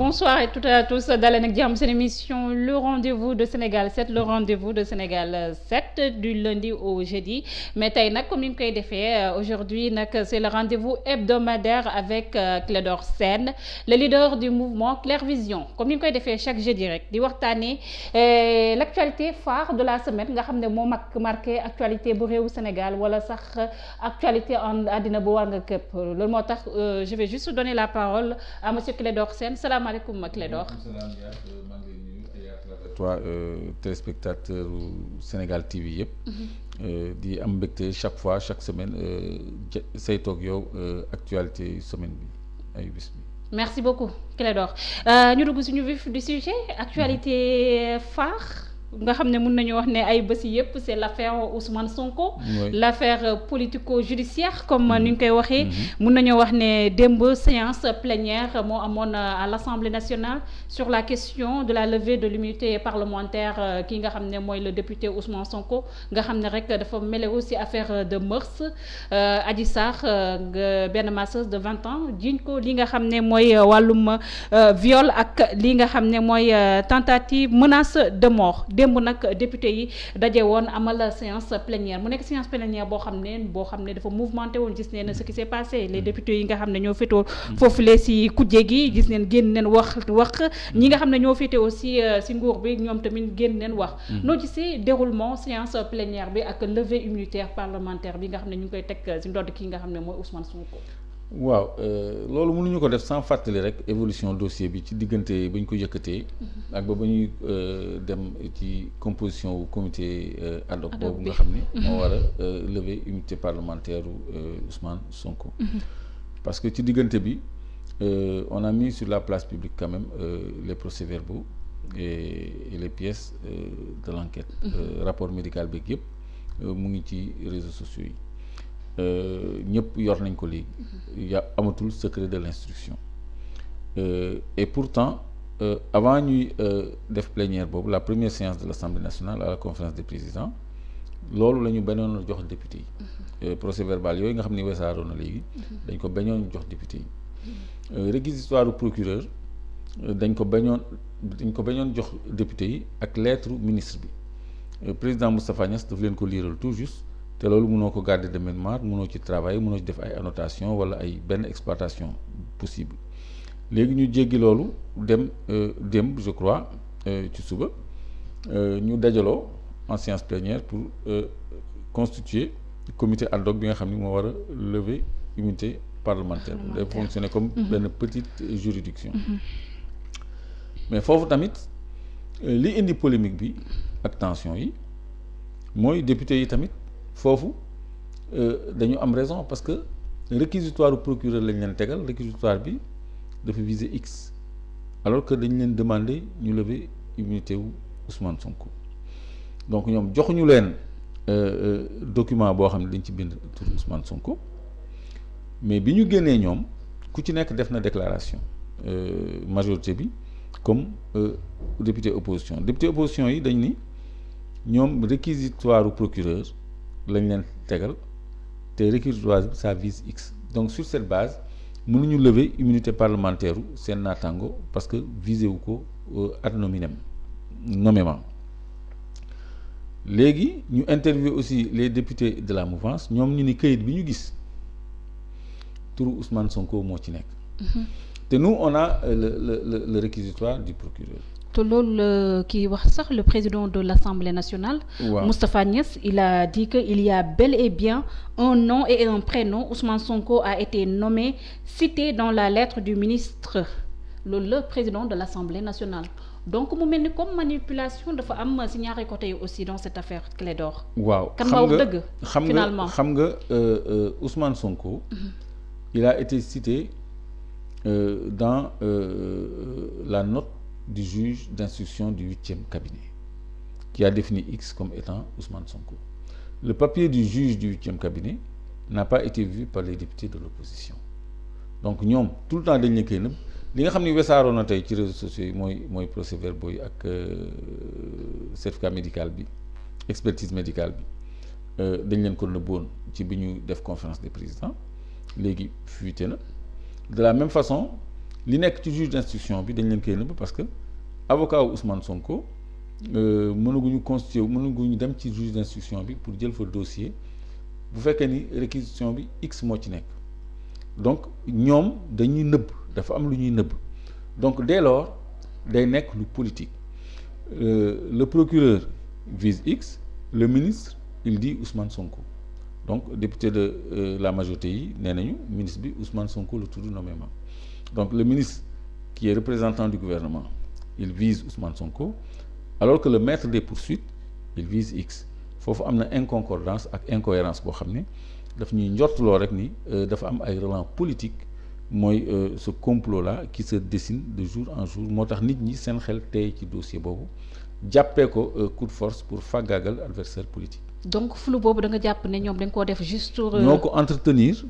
bonsoir et toutes et à tous daleen ak jàmm seen émission le rendez-vous de Sénégal 7 le rendez-vous de Sénégal 7 du lundi au jeudi mais tey nag comme ni ñu koy defee aujourd'hui nag c'est le rendez-vous hebdomadaire avec Clédor Sène le leader du mouvement Clair Vision comme ni ñu koy defee chaque jeudi rek di waxtaanee l'actualité phare de la semaine nga xam ne moo marqué actualité bu réewu Sénégal wala sax actualité en àddina bu war nga këpp loolu moo tax je vais juste donner la parole à monsieur Clédor Sène salaamaaleykum Clédor. maa ngi lay nuyu et à travers toi téléspectateur Sénégal TV yëpp. di am mbégte chaque fois chaque semaine say toog yow actualité semaine bi ay bis bi. merci beaucoup Clédor ñu dugg suñu vif du sujet actualité phare. nga xam ne mun nañu wax ne ay bés yëpp c'est l'affaire Ousmane Sonko. Oui. L'affaire politico-judiciaire comme ni ñu koy waxee. mun nañoo wax ne démb séance plénière moo amoon à l'Assemblée nationale sur la question de la levée de l'immunité parlementaire ki nga xam ne mooy le député Ousmane Sonko nga xam ne rek dafa mêlé aussi affaire de mœurs Adji Sarr benn masseuse de 20 ans jiñ ko li nga xam ne mooy wàllum viol ak li nga xam ne mooy tentative menace de mort. démb nag député yi daje woon amal séance plénière mu nekk séance plénière boo xam ne dafa mouvementé woon gis neen ce qui s'est passé les députés yi nga xam ne ñoo féetoo foofu lee si kujje gi gis neen génn neen wax ñi nga xam ne ñoo féete aussi si nguur bi ñoom tamit génn neen wax noo gisee déroulement séance plénière bi ak levée immunitaire parlementaire bi nga xam ne ñu ngi koy teg si ndodd ki nga xam ne mooy Ousmane Sonko. waaw loolu mënuñu ko def sans fàttali rek évolution dossier bi ci diggante ba ñu ko yëkkatee ak ba ñuy dem ci composition wu comité ad hoc boobu nga xam ni moo war a lever immunité parlementaire Ousmane Sonko. Parce que ci diggante bi on a mis sur la place publique quand même les procès-verbaux et les pièces de l'enquête. Rapport médical beeg yëpp mu ngi ci réseaux sociaux yi. ñëpp yor nañ ko léegi amatul secret de l'instruction et pourtant avant ñuy def plénière boobu la première séance de l'Assemblée nationale à la conférence des présidents loolu la ñu bañoon jox député yi procès verbal yooyu nga xam ni weesaaroo na léegi dañ ko bañoon jox député yi réquisitoire du procureur dañ ko bañoon jox député yi ak lettre ministre bi président Moustapha Niasse daf leen ko liiral tout juste te loolu mënoo ko garder de mémoire mënoo ci travailler mënoo ci def ay annotation wala ay benn exploitation possible léegi ñu jéggi loolu dem je crois ci suba ñu dajaloo en séance plénière pour constituer comité ad hoc bi nga xam ni moo war a lever immunité parlementaire day fonctionner comme benn petite juridiction mais foofu tamit li indi polémique bi ak tension yi mooy député yi tamit foofu dañu am raison parce que réquisitoire du procureur lañ leen tegal réquisitoire bi dafa viser X alors que dañ leen demander ñu lever immunité wu Ousmane Sonko donc ñoom joxuñu leen document boo xam ne dañ ci bind tur Ousmane Sonko mais bi ñu génnee ñoom ku ci nekk def na déclaration majorité bi comme député opposition yi dañ ni ñoom réquisitoire du procureur lañ leen tegal te réquisitoire bi ça vise X donc sur cette base mënuñu lever immunité parlementaire seen naataango parce que visé wu ko ad nominem nommément léegi ñu interviewer aussi les députés de la mouvance ñoom ñu ni këyit bi ñu gis turu Ousmane Sonko moo ci nekk te nous on a le réquisitoire du procureur. te loolu kii wax sax le président de l'Assemblée nationale. Wow. Moustapha Niasse il a dit que il y a bel et bien un nom et un prénom Ousmane Sonko a été nommé cité dans la lettre du ministre loolu le président de l'Assemblée nationale donc mu mel ni comme manipulation dafa am si ñaari côté yi aussi dans cette affaire Clédor. waaw kan ma wax dëgg. finalement xam nga Ousmane Sonko. il a été cité dans la note du juge d'instruction du 8e cabinet qui a défini X comme étant Ousmane Sonko. Le papier du juge du 8e cabinet n'a pas été vu par les députés de l'opposition donc ñoom tout le temps dañ koy nëbb li nga xam ni wesaaroo na tey ci réseaux sociaux yi mooy procès-verbaux yi ak certificat médical bi expertise médicale bi dañ leen ko nëbboon ci bi ñu def conférence des présidents léegi fuité na de la même façon li nekk ci juge d'instruction bi dañ leen koy nëbb parce que avocat wu Ousmane Sonko mënaguñu constitué mënaguñu dem ci juge d'instruction bi pour jël fa dossier bu fekkee ni réquisition bi x moo ci nekk donc ñoom dañuy nëbb dafa am lu ñuy nëbb donc dès lors day nekk lu politique le procureur vise x le ministre il dit Ousmane Sonko donc député de la majorité yi nee nañu ministre bi Ousmane Sonko la tudd nommément donc le ministre qui est représentant du gouvernement il vise Ousmane Sonko alors que le maître des poursuites il vise X foofu am na inconcordance ak incohérence boo xam ne daf ñuy njortuloo rek ni dafa am ay relents politiques mooy ce complot là qui se dessine de jour en jour moo tax nit ñi seen xel tey ci dossier boobu jàppee ko coup de force pour fàggaagal adversaire politique. donc flou boobu da nga jàpp ne ñoom dañ koo def juste. ñoo ko entretenir.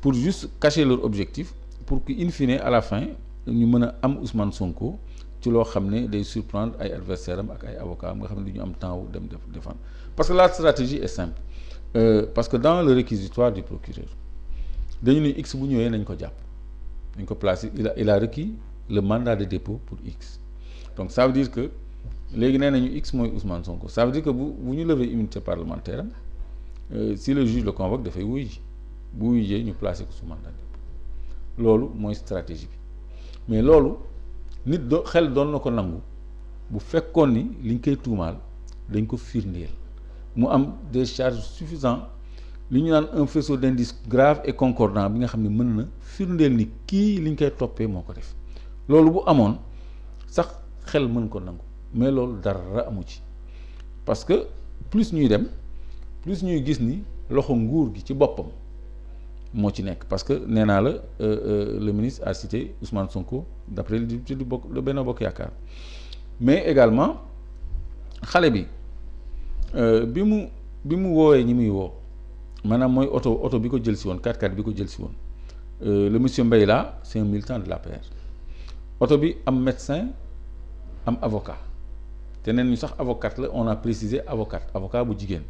pour juste cacher leur objectif pour que in fine à la fin ñu mën a am Ousmane Sonko ci loo xam ne day surprendre ay adversaires am ak ay avocats am nga xam ne du ñu am temps wu dem défendre parce que la stratégie est simple parce que dans le réquisitoire du procureur dañu ne X bu ñëwee nañ ko jàpp nañ ko placer il a requis le mandat de dépôt pour X donc ça veut dire que léegi nee nañu X mooy Ousmane Sonko ça veut dire que bu ñu lever immunité parlementaire am si le juge le convoque dafay wuy ji bu wuy jee ñu placer ko sous mandat de dépôt loolu mooy stratégie bi mais loolu nit xel doon na ko nangu bu fekkoon ni liñ koy tuumaal dañ ko firndeel mu am des charges suffisantes li ñu naan un faisceau d'indices grave et concordant bi nga xam ne mën na firndeel ni kii liñ koy toppee moo ko def loolu bu amoon sax xel mën ko nangu mais loolu dara amu ci parce que plus ñuy dem plus ñuy gis ni loxo nguur gi ci boppam moo ci nekk parce que nee naa la le ministre a cité Ousmane Sonko d'après le député du Benno Bokk Yaakaar mais également xale bi bi mu woowee ñi muy woo maanaam mooy oto bi ko jël si woon 4x4 bi ko jël si woon le monsieur Mbaye là c'est un militant de l'APR oto bi am médecin am avocat te neen ñu sax avocat la on a précisé avocat bu jigéen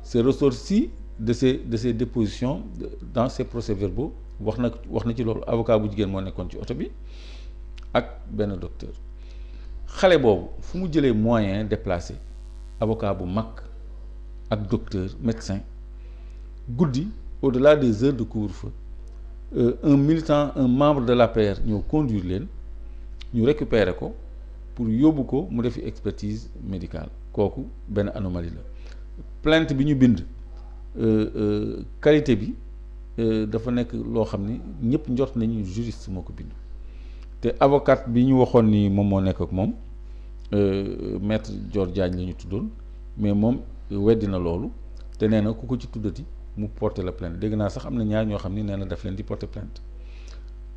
c'est ressorti de ces dépositions dans ces procès-verbaux wax na ci loolu avocat bu jigéen moo nekkoon ci oto bi ak benn docteur xale boobu fu mu jëlee moyen déplacé avocat bu mag ak docteur médecin guddi au-delà des heures de couvre-feu un militant un membre de l'APR ñoo conduire leen ñu récupérer ko pour yóbbu ko mu defi expertise médicale kooku benn anomalie la plainte bi ñu bind qualité bi dafa nekk loo xam ni ñëpp njort nañu juriste moo ko bind te avocat bi ñu waxoon ni moom moo nekk ak moom maître Dior Diagne la ñu tuddoon mais moom weddi na loolu te nee na ku ko ci tuddati mu porter la plainte dégg naa sax am na ñaar ñoo xam ni nee na daf leen di porter plainte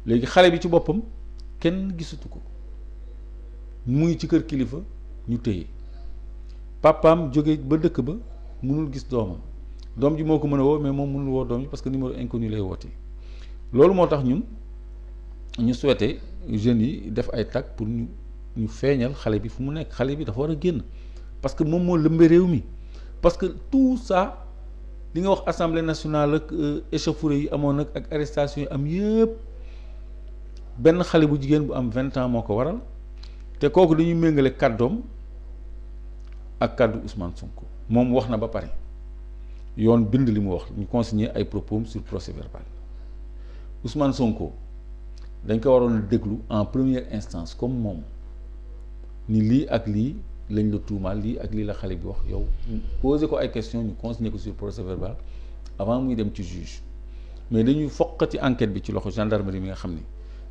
léegi xale bi ci boppam kenn gisatu ko mu ngi ci kër kilifa ñu téye papaam jóge ba dëkk ba mënul gis doomam doom ji moo ko mën a woo mais moom mënul woo doom ji parce que numéro inconnu lay woote loolu moo tax ñun ñu souhaité jeunes yi def ay tag pour ñu feeñal xale bi fu mu nekk xale bi dafa war a génn parce que moom moo lëmbe réew mi parce que tout ça li nga wax assemblée nationale ak échauffourée yi amoon nag ak arrestation yi am yëpp benn xale bu jigéen bu am 20 ans moo ko waral te kooku dañuy méngale kàddoom ak kàddu Ousmane Sonko moom wax na ba pare yoon bind li mu wax ñu consigner ay propos sur procès verbal Ousmane Sonko dañ ko waroon a déglu en première instance comme moom ni lii ak lii lañ la tuumaal lii ak lii la xale bi wax yow poser ko ay questions ñu consigner ko sur procès verbal avant muy dem ci juge mais dañuy foqati enquête bi ci loxo gendarmerie mi nga xam ni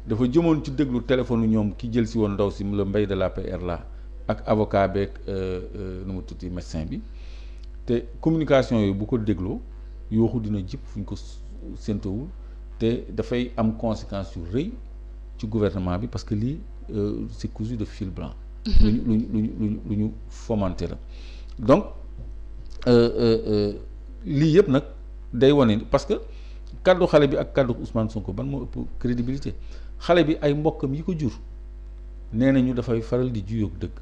dafa jëmoon ci déglu téléphone ñoom ki jël si woon ndaw si le mbay de l'APR la ak avocat beeg nu mu tudd médecin bi te communication yooyu bu ko dégloo yooxu dina jip fu ñu ko séntowul te dafay am conséquence yu rëy ci gouvernement bi parce que lii c'est cousu de fil blanc lu ñu fomenté la donc lii yëpp nag day wane parce que kaddu xale bi ak kaddu Ousmane Sonko ban moo ëpp crédibilité xale bi ay mbokkam yi ko jur nee nañu dafay faral di juyoog dëgg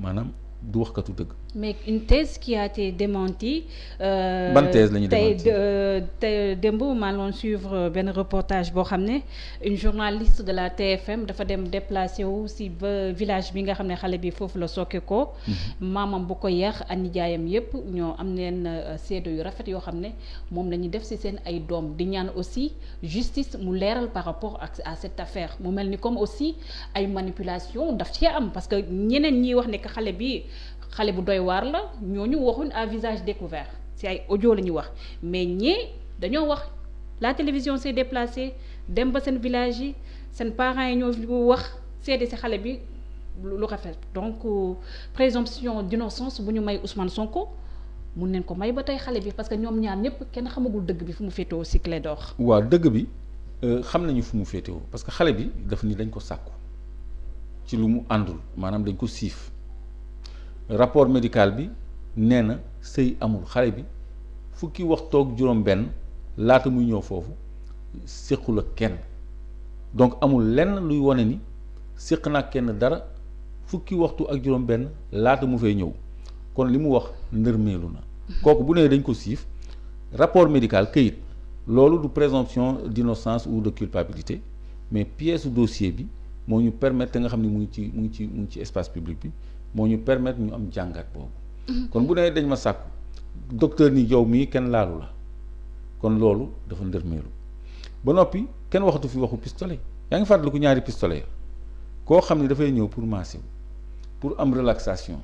maanaam du waxkatu dëgg mais une thèse qui a été démentie. Ban thèse la ñu démentie tey démb maa ngi suivre benn reportage boo xam ne une journaliste de la TFM dafa dem déplacé wu si ba village bi nga xam ne xale bi foofu la sokke ko. maamam bu ko yar ak nijaayam yépp ñoo am neen seede yu rafet yoo xam ne moom la ñuy def si seen ay doom di ñaan aussi justice mu leeral par rapport à cette affaire mu mel ni comme aussi ay manipulation daf ci am parce que ñeneen ñiy wax ne que xale bu doy waar la ñooñu waxuñ à visage découvert ci ay audio la ñuy wax mais ñii dañoo wax la télévision s'est déplacée dem ba seen village yi seen parents yi ñoo wax seede ci xale bi lu rafet donc présomption d'innocence bu ñu may Ousmane Sonko mun neen ko may ba tey xale bi parce que ñoom ñaar ñëpp kenn xamagul dëgg bi fu mu féetewoo ci Clédor. waaw dëgg bi xam nañu fu mu féetewoo parce que xale bi daf ni dañ ko sàkku ci lu mu àndul maanaam dañ ko siif. rapport médical bi nee na sëy amul xale bi fukki waxtu ak juróom-benn laata muy ñëw foofu séqul ak kenn donc amul lenn luy wane ni séq na ak kenn dara fukki waxtu ak juróom-benn laata mu fay ñëw kon li mu wax ndërmeelu na. kooku bu nee dañ ko siif rapport médical këyit loolu du présomption d'innocence ou de culpabilité mais pièce dossier bi moo ñu permettre nga xam ni mu ngi ci espace public bi. moo ñu permettre ñu am jàngat boobu. kon bu nee dañ ma sàkku docteur ni yow mii kenn laalu la kon loolu dafa ndërmeelu ba noppi kenn waxatu fi waxu pistolet yaa ngi fàttaliku ñaari pistolet koo xam ne dafay ñëw pour masser pour am relaxation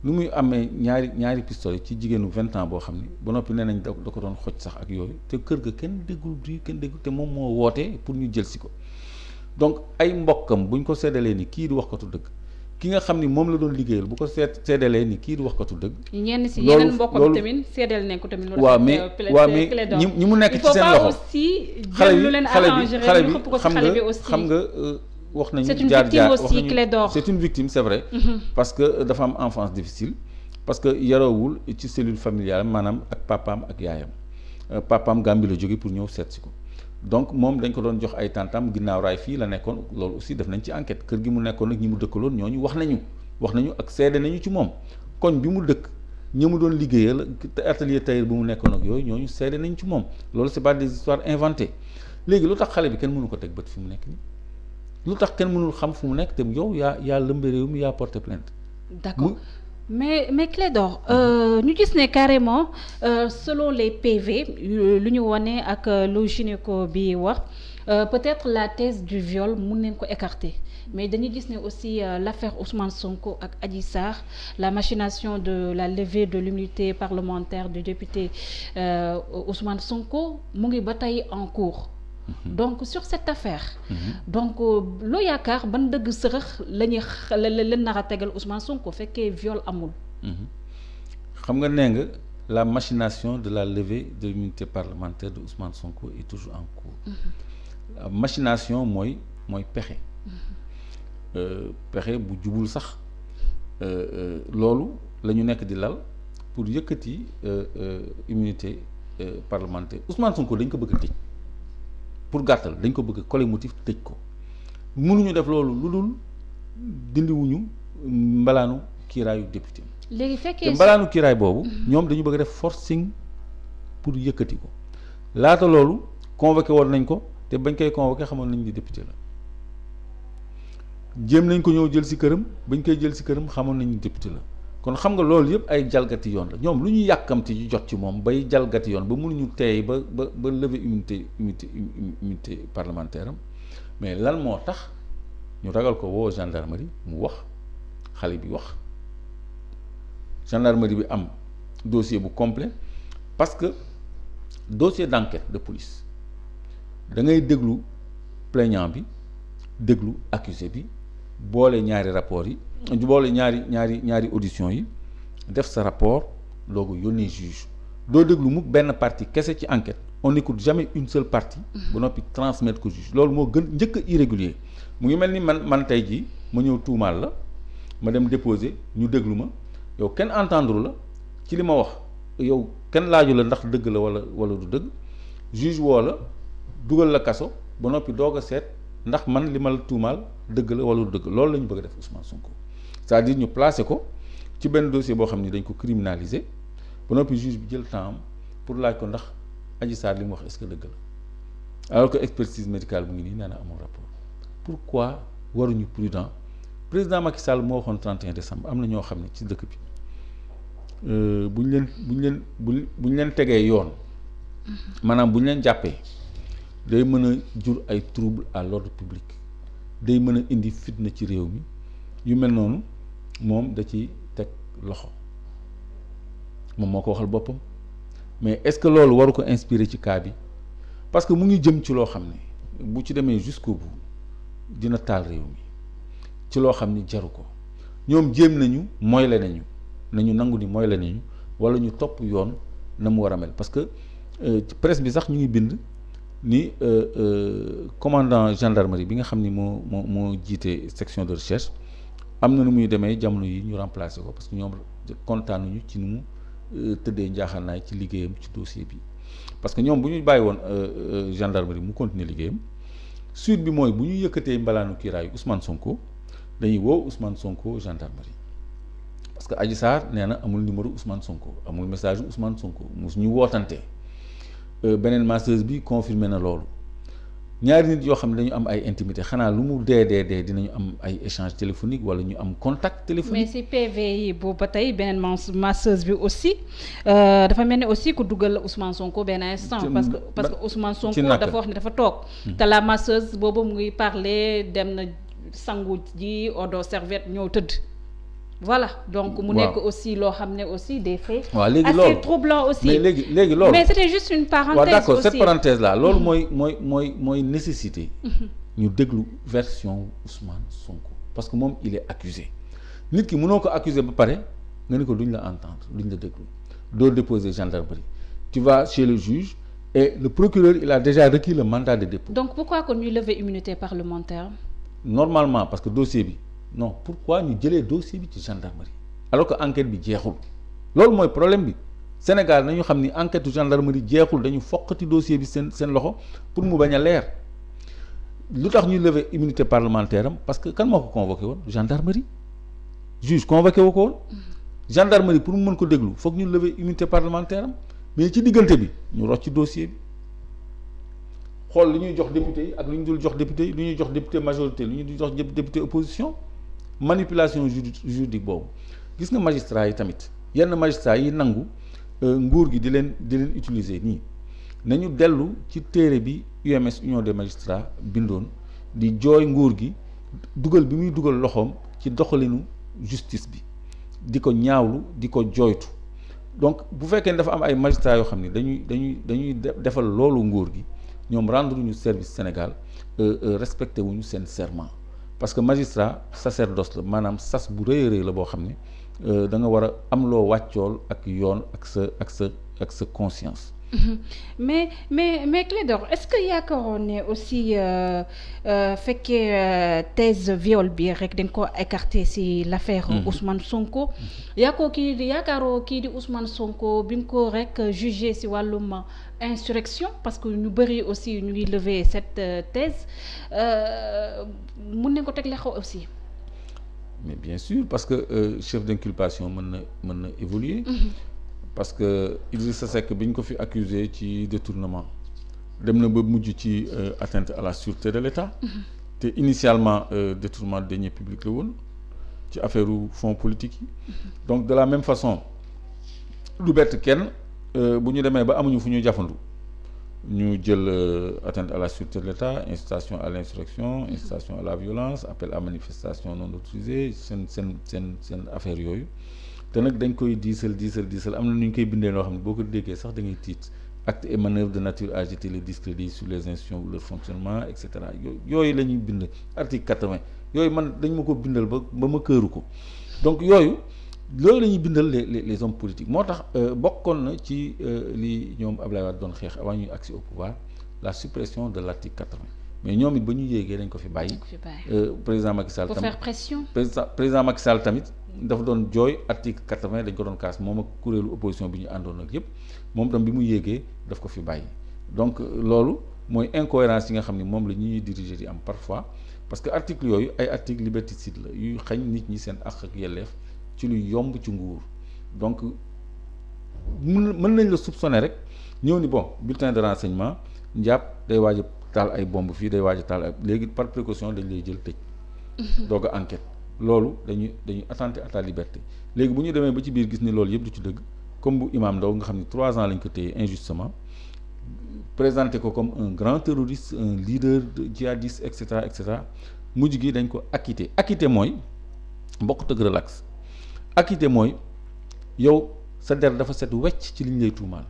lu muy amee ñaari pistolet ci jigéenu 20 ans boo xam ne ba noppi nee nañ da ko doon xoj sax ak yooyu te kër ga kenn déggul te moom moo wootee pour ñu jël si ko donc ay mbokkam buñ ko seddalee ni kii di waxkatu dëgg. ki nga xam ni moom la doon liggéeyal bu ko seedalee ni kii di waxkatu dëgg. ñenn si yeneen mbokkam tamit seedal nañ ko tamit. waaw mais ñi mu nekk ci seen loxo. xale bi xam nga wax nañu. jaar wax nañu c'est une victime c'est vrai. parce que dafa am enfance difficile. parce que yaroowul ci cellule familiale maanaam ak papaam ak yaayam papaam Gambie la jóge pour ñëw seet si ko. donc moom dañ ko doon jox ay tantam ginnaaw raay fii la nekkoon loolu aussi def nañ ci enquête kër gi mu nekkoon ak ñi mu dëkkaloon ñooñu wax nañu ak seede nañu ci moom koñ bi mu dëkk ñi mu doon liggéeyal atelier tailleur bi mu nekkoon ak yooyu ñooñu seede nañu ci moom loolu c'est pas des histoires inventées léegi lu tax xale bi kenn mënu ko teg bët fi mu nekk nii lu tax kenn mënul xam fu mu nekk te yow yaa lëmbe réew mi yaa porté plainte. d'accord mais Clédor ñu gis ne carrément selon les PV lu ñu wone ak lu gynéco bi wax peut-être la thèse du viol mun nañ ko écarter mais dañuy gis ne aussi l'affaire Ousmane Sonko ak Adji Sarr la machination de la levée de l'immunité parlementaire du député Ousmane Sonko mu ngi ba tey en cours. donc sur cette affaire. donc loo yaakaar ban dëgg sërëx la nar a tegal Ousmane Sonko fekkee viol amul. xam nga nee nga la machination de la levée de l'immunité parlementaire de Ousmane Sonko est toujours en cours. machination mooy pexe. pexe bu jubul sax loolu la ñu nekk di lal pour yëkkati immunité parlementaire Ousmane Sonko dañ ko bëgg a tëj. pour gàttal dañ ko bëgg coller motif tëj ko mënuñu def loolu lu dul dindiwuñu mbalaanu kiiraayu député. léegi fekkee te mbalaanu kiiraay boobu. ñoom dañu bëgg def forcing pour yëkkati ko laata loolu convoqué woon nañ ko te bañ koy convoqué xamoon nañ ni député la jéem nañ ko ñëw jël ci këram bañ koy jël ci këram xamoon nañ ni député la kon xam nga loolu yëpp ay jalgati yoon la ñoom lu ñu yàkkamti ci jot ci moom bay jalgati yoon ba mënuñu teey ba lever immunité parlementaire am mais lan moo tax ñu ragal ko woo gendarmerie mu wax xale bi wax gendarmerie bi am dossier bu complet parce que dossier d'enquête de police da ngay déglu plaignant bi déglu accusé bi boole ñaari rapport yi boole ñaari audition yi def sa rapport loogu yónnee juge doo déglu mukk benn partie kese ci enquête on n'écoute jamais une seule partie ba noppi transmettre ko juge loolu moo gën njëkk a irrégulier mu ngi mel ni man tey jii ma ñëw tuumaal la ma dem déposer ñu déglu ma yow kenn entendre la ci li ma wax yow kenn laaju la ndax dëgg la wala du dëgg juge woo la dugal la kaso ba noppi doog a seet ndax man li ma la tuumaal dëgg la wala du dëgg loolu la ñu bëgg a def Ousmane Sonko c'est-à-dire ñu placer ko ci benn dossier boo xam ni dañ ko criminaliser ba noppi juge bi jël temps pour laaj ko ndax Adji Sarr li mu wax est-ce que dëgg la alors que expertise médicale bu ngi nii nee na amul rapport. Pourquoi waruñu prudent président Macky Sall moo waxoon 31 décembre am na ñoo xam ne ci dëkk bi bu ñu leen tegee yoon maanaam bu ñu leen jàppee day mën a jur ay trouble à l'ordre public day mën a indi fitna ci réew mi yu mel noonu moom da ci teg loxo moom moo ko waxal boppam mais est-ce que loolu waru ko inspirer ci cas bi parce que mu ngi jëm ci loo xam ne bu ci demee jusqu'au bout dina taal réew mi ci loo xam ni jaru ko ñoom jéem nañu mooy la nañu nangu ni mooy la nañu wala ñu topp yoon na mu war a mel parce que presse bi sax ñu ngi bind ni commandant gendarmerie bi nga xam ni moo jiite section de recherche am na nu muy demee jamono yi ñu remplacer ko parce que ñoom kontaanuñu ci nu mu tëddee njaaxaanaay ci liggéeyam ci dossier bi parce que ñoom bu ñu bàyyi woon gendarmerie mu continuer liggéeyam suite bi mooy bu ñu yëkkatee mbalaanu kiiraayu Ousmane Sonko dañuy woo Ousmane Sonko gendarmerie parce que Adji Sarr nee na amul numéro Ousmane Sonko amul message Ousmane Sonko mosu ñu wootante beneen masseuse bi confirmé na loolu ñaari nit yoo xam ne dañu am ay intimité xanaa lu mu dee dinañu am ay échange téléphonique wala ñu am contact téléphonique. mais si PV yi boobu ba tey beneen masseuse bi aussi dafa mel ni aussi ku dugal Ousmane Sonko benn instant. parce que Ousmane Sonko dafa wax ne dafa toog. te la masseuse boobu mu ngi parler dem na sangu ji odo serviette ñëw tëdd. voilà donc mu nekk aussi loo xam ne aussi des faits. waaw léegi loolu assez troublant aussi. mais léegi loolu. mais c'était juste une parenthèse. waaw d'accord aussi cette parenthèse là loolu mooy nécessité. ñu déglu version Ousmane Sonko parce que moom il est accusé nit ki mënoo ko accuser ba pare nga ni ko duñ la entendre duñ la déglu doo déposer gendarmerie tu vas chez le juge et le procureur il a déjà requis le mandat de dépôt. donc pourquoi kon ñuy lever immunité parlementaire. normalement parce que dossier bi. non pourquoi ñu jëlee dossier bi ci gendarmerie alors que enquête bi jeexul loolu mooy problème bi Sénégal nañu xam ni enquête gendarmerie jeexul dañu foqati dossier bi seen loxo pour mu bañ a leer lu tax ñuy lever immunité parlementaire am parce que kan moo ko convoqué woon gendarmerie juge convoqué wu ko woon gendarmerie pour mu mën ko déglu foog ñu lever immunité parlementaire am mais ci diggante bi ñu rocc ci dossier bi xool li ñuy jox député yi ak lu ñu dul jox député yi lu ñuy jox député majorité lu ñu dul jox député opposition manipulation juridique boobu gis nga magistrat yi tamit yenn magistrat yi nangu nguur gi di leen utiliser nii nañu dellu ci téere bi UMS Union des magistrats bindoon di jooy nguur gi dugal bi muy dugal loxoom ci doxalinu justice bi di ko ñaawlu di ko jooytu donc bu fekkee ne dafa am ay magistrats yoo xam ne dañuy defal loolu nguur gi ñoom rendre ñu service Sénégal respecté wuñu seen serment parce que magistrat sacerdoce la maanaam sas bu rëy a rëy la boo xam ne da nga war a am loo wàccool ak yoon ak sa conscience. mais Clédor est-ce que yaakaaroon ne aussi fekkee thèse viol bi rek dañ ko écarté ci l'affaire Ousmane Sonko yaakaaroo kii di Ousmane Sonko bi nga ko rek jugé ci wàllum insurrection parce que ñu bëri aussi ñu ngi lever cette thèse mun nañ ko teg loxo aussi. mais bien sûr parce que chef d'inculpation mën na évoluer. parce que Idrissa Seck bi ñu ko fi accusé ci détournement dem na ba mujj ci atteinte à la sûreté de l'État. te initialement détournement de deniers publics la woon ci affaire fonds politique yi. donc de la même façon du bett kenn bu ñu demee ba amuñu fu ñu jafandu ñu jël atteinte à la sûreté de l'État incitation à l'insurrection incitation à la violence appel à manifestation non autorisée seen affaire yooyu. te nag dañ koy diisal am na nu ñu koy bindee loo xam ne boo ko déggee sax da ngay tiit acte et manœuvre de nature à jeter le discrédit sur les institutions ou leur fonctionnement et cetera yooyu la ñuy bind article 80 yooyu man dañ ma ko bindal ba ma këru ko donc loolu la ñuy bindal les hommes politiques moo tax bokkoon na ci li ñoom Ablaye Wade doon xeex avant ñuy accès au pouvoir la suppression de l'article 80 mais ñoom it ba ñu yéegee dañ ko fi bàyyi. président Macky Sall tamit pour faire pression. président Macky Sall tamit dafa doon jooy article 80 dañ ko doon kaas moom ak kuréelu opposition bi ñu àndoon ak yépp moom tam bi mu yéegee daf ko fi bàyyi donc loolu mooy incohérence yi nga xam ne moom la ñuy diriger di am parfois parce que article yooyu ay article liberticide la yuy xañ nit ñi seen àq ak yelleef ci lu yomb ci nguur donc mën nañ la soupçonner rek ñëw ni bon bulletin de renseignement njàpp day waaj a taal ay bomb fii day waaj a taal ay léegi par précaution dañ lay jël tëj doog a enquête loolu dañuy attenter à ta liberté léegi bu ñu demee ba ci biir gis ni loolu yëpp du ci dëgg comme bu Imam Ndao nga xam ni 3 ans lañ ko téye injustement présenté ko comme un grand terroriste un leader djihadiste et cetera mujj gi dañ ko acquitté mooy bokkut ak relax acquitté mooy yow sa der dafa set wecc ci liñ lay tuumaal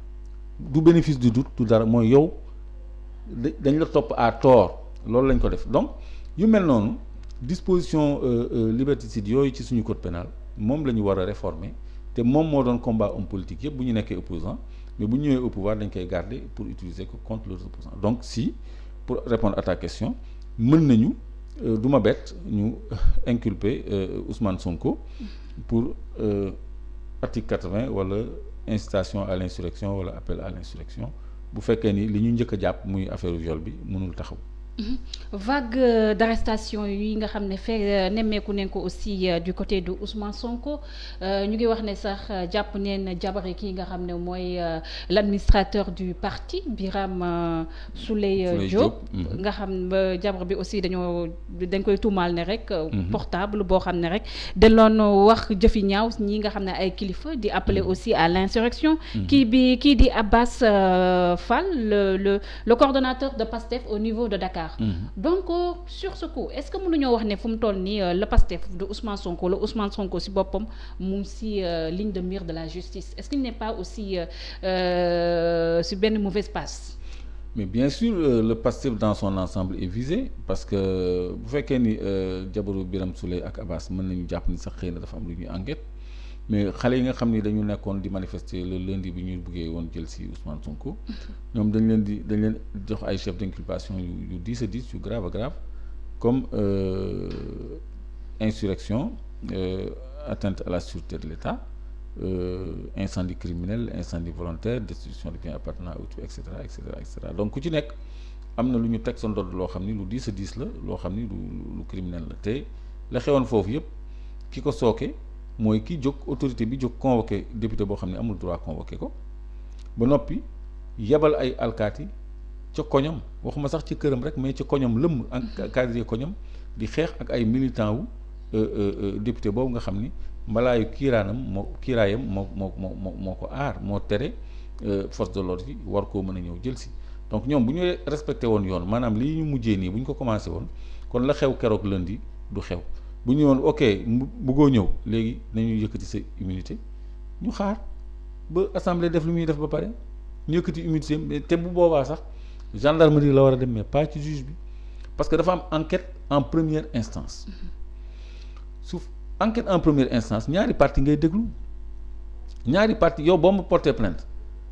du bénéfice du doute du dara mooy yow dañ la topp à tort loolu lañ ko def donc yu mel noonu disposition liberticide yooyu ci suñu code pénal moom la ñu war a réformer te moom moo doon combat homme politique yëpp bu ñu nekkee opposant mais bu ñu ñëwee au pouvoir dañ koy garder pour utiliser ko contre leurs opposants donc si pour répondre à ta question mën nañu du ma bett ñu inculper Ousmane Sonko pour article 80 wala incitation à l'insurrection wala appel à l'insurrection bu fekkee ni li ñu njëkk a jàpp muy affaire viol bi mënul taxaw. Vague d'arrestation yi nga xam ne nemmeeku nañ ko aussi du côté de Ousmane Sonko ñu ngi wax ne sax jàpp neen jabari kii nga xam ne mooy l'administrateur du parti Birame Souleye Diop nga xam jabar bi aussi dañ koy tuumaal ne rek portable boo xam ne rek dañ loon wax jëfi ñaaw ñi nga xam ne ay kilifa di appeler aussi à l'insurrection kii di Abbas Fall le coordonnateur de PASTEF au niveau de Dakar. Donc sur ce coup est-ce que mënuñoo wax ne fu mu toll nii le Pastef de Ousmane Sonko la Ousmane Sonko ci boppam mu ngi ci ligne de mire de la justice est-ce qu'il n'est pas aussi ci benn mauvaise passe. Mais bien sûr le Pastef dans son ensemble est visé parce que bu fekkee ni jabaru Birame Souleye ak Abbas mën nañu jàpp ni sax xëy na dafa am lu ñuy enquête mais xale yi nga xam ni dañu nekkoon di manifester le lundi bi ñu bëggee woon jël ci Ousmane Sonko ñoom dañ leen jox ay chefs d'inculpation yu 10 yu grave comme insurrection atteinte à la sûreté de l'État incendie criminel incendie volontaire destruction de biens appartenant à autrui et cetera donc ku ci nekk am na lu ñu teg sa ndodd loo xam ni lu 10 la loo xam ni lu criminel la te la xewoon foofu yëpp ki ko sooke mooy ki jóg autorité bi jóg convoqué député boo xam ne amul droit convoqué ko ba noppi yebal ay alkaati ca koñam waxuma sax ci këram rek mais ca koñam lëmm ak cadre koñam di xeex ak ay militant wu député boobu nga xam ni mbalaayu kiiraayam moo ko aar moo tere force de l'ordre yi war koo mën a ñëw jël si donc ñoom bu ñu respecté woon yoon maanaam lii ñu mujjee nii bu ñu ko commencé woon kon la xew keroog lundi du xew bu ñu woon ok bëggoo ñëw léegi nañu yëkkati sa immunité ñu xaar ba assemblée def lu muy def ba pare ñu yëkkati immunité te bu boobaa sax gendarmerie la war a dem mais pas ci juge bi parce que dafa am enquête en première instance suuf enquête en première instance ñaari partie ngay déglu ñaari partie yow boo ma porté plainte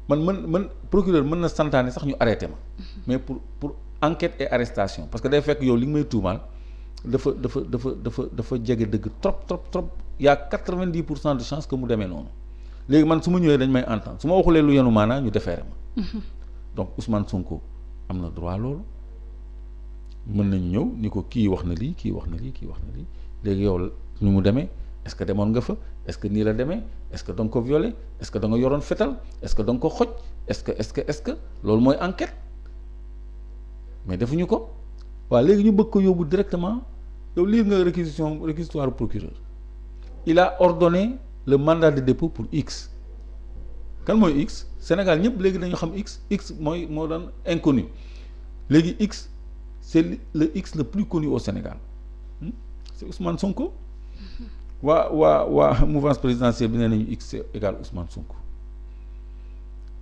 man procureur mën na santaane sax ñu arrêté ma mais pour enquête et arrestation parce que day fekk yow li nga may tuumaal dafa jege dëgg trop y a 90% de chance que mu demee noonu léegi man su ma ñëwee dañ may entendre su ma waxulee lu yenu maanaa ñu defeere ma donc Ousmane Sonko am na droit loolu mën nañ ñëw ni ko kii wax na lii léegi yow nu mu demee est-ce que demoon nga fa est-ce que nii la demee est-ce que da nga ko violé est-ce que da nga yoroon fetal est-ce que da nga ko xoj est-ce que loolu mooy enquête mais defuñu ko waaw léegi ñu bëgg ko yóbbu directement yow lire nga réquisitoire procureur il a ordonné le mandat de dépôt pour X kan mooy X Sénégal ñëpp léegi dañu xam X moo doon inconnu léegi X c'est le X le plus connu au Sénégal c'est Ousmane Sonko waa mouvance présidentielle bi nee nañu X c'est égal Ousmane Sonko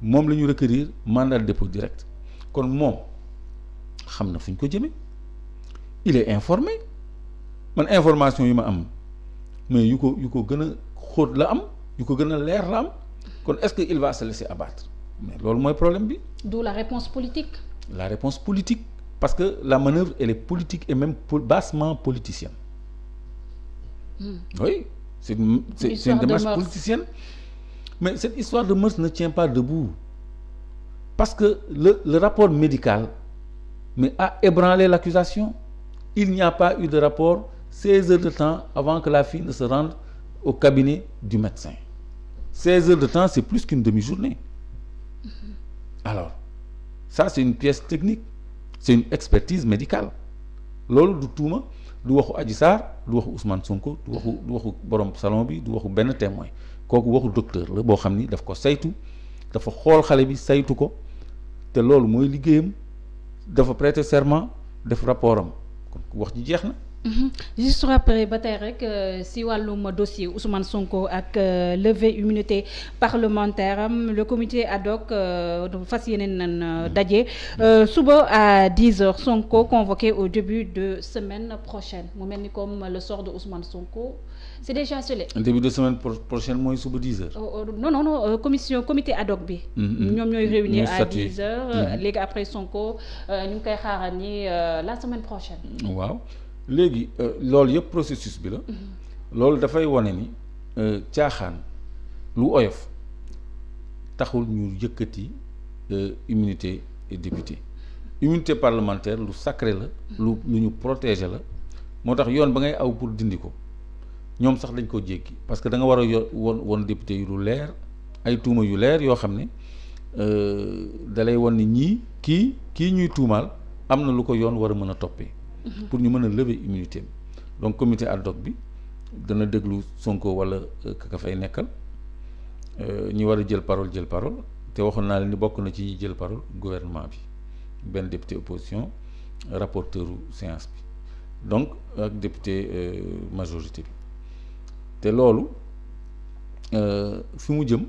moom la ñu requérir mandat de dépôt direct kon moom xam na fu ñu ko jëmee il est informé man information yi ma am mais yu ko gën a xóot la am yu ko gën a leer la am kon est-ce que il va se laisser abattre mais loolu mooy problème bi. d'où la réponse politique. La réponse politique parce que la manœuvre elle est politique et même bassement politicienne. Oui, c'est une démarche politicienne mais cette histoire de mœurs ne tient pas debout parce que le rapport médical mais a ébranlé l'accusation. Il n'y a pas eu de rapport 16 heures de temps avant que la fille ne se rende au cabinet du médecin 16 heures de temps c'est plus qu'une demi-journée alors ça c'est une pièce technique c'est une expertise médicale loolu du tuuma du waxu Adji Sarr du waxu Ousmane Sonko du waxu borom salon bi du waxu benn témoin kooku waxu docteur la boo xam ni daf ko saytu dafa xool xale bi saytu ko te loolu mooy liggéeyam dafa prêter serment def rapport am kon wax ji jeex na. juste rappelé ba tey rek si wàllum dossier Ousmane Sonko ak levée immunité parlementaire am le comité ad hoc fas yéene nan daje suba à 10h Sonko convoqué au début de semaine prochaine mu mel ni comme le sort de Ousmane Sonko c'est déjà scellé. début de semaine prochaine mooy suba 10h. non comité ad hoc bi. ñoom ñooy réunir à 10h. léegi après Sonko ñu ngi koy xaaral ni la semaine prochaine. waaw. léegi loolu yëpp processus bi la loolu dafay wane ni caaxaan lu oyof taxul ñu yëkkati immunité député immunité parlementaire lu sacré la lu ñu protéger la moo tax yoon ba ngay aw pour dindi ko ñoom sax dañ ko jéggi parce que da nga war a woon député yu lu leer ay tuuma yu leer yoo xam ne dalay won ni ñii kii ñuy tuumaal am na lu ko yoon war a mën a toppee pour ñu mën a lever immunité donc comité ad hoc bi dana déglu Sonko wala ka fay nekkal ñi war a jël parole te waxoon naa leen ni bokk na ci ñi jël parole gouvernement bi benn député opposition rapporteur u séance bi donc ak député majorité bi te loolu fi mu jëm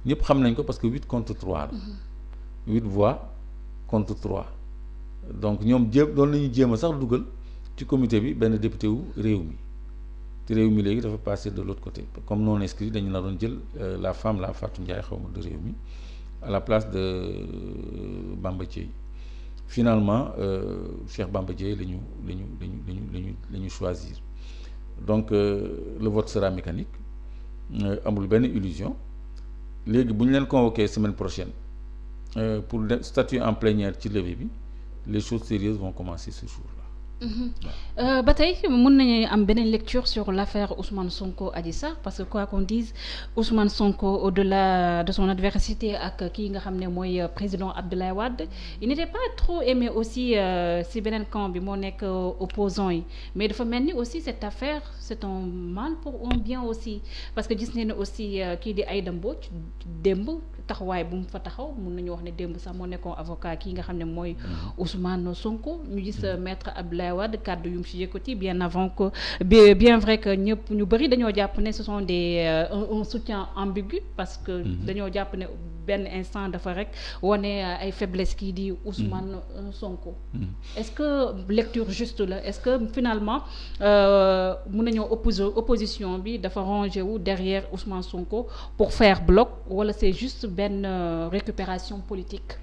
ñëpp xam nañ ko parce que 8 contre 3 la 8 voix contre 3 donc ñoom doon nañu jéem a sax dugal ci comité bi benn député wu réew mi te réew mi léegi dafa passer de l'autre côté comme non inscrit dañu na doon jël la femme la Fatou Ndiaye xaw ma de réew mi à la place de Bamba Dièye finalement Cheikh Bamba Dièye la ñu choisir donc le vote sera mécanique amul benn illusion léegi bu ñu leen convoqué semaine prochaine pour statuer en plénière ci levée bi les choses sérieuses vont commencer ce jour-là. ba tey mën nañu am beneen lecture sur l'affaire Ousmane Sonko Adji Sarr parce que quoi qu'on dise Ousmane Sonko au-delà de son adversité ak kii nga xam ne mooy président Abdoulaye Wade il n'était pas trop aimé aussi si beneen camp bi moo nekk opposant yi mais dafa mel ni aussi cette affaire c'est un mal pour un bien aussi parce que gis nañu aussi kii di Aïda Mbodj démb taxawaay bu mu fa taxaw mun nañu wax ne démb sax moo nekkoon avocat kii nga xam ne mooy Ousmane Sonko ñu gis maître Abdoulaye Wade kàddu yu mu ci yëkkati bien avant que bien vrai que ñëpp ñu bëri dañoo jàpp ne ce sont des un soutien ambigu parce que dañoo jàpp ne benn instant dafa rek wane ay faiblesse kii di Ousmane Sonko est-ce que lecture juste la est-ce que finalement mun nañoo opposition bi dafa rangé wu derrière Ousmane Sonko pour faire bloc wala c'est juste benn récupération politique?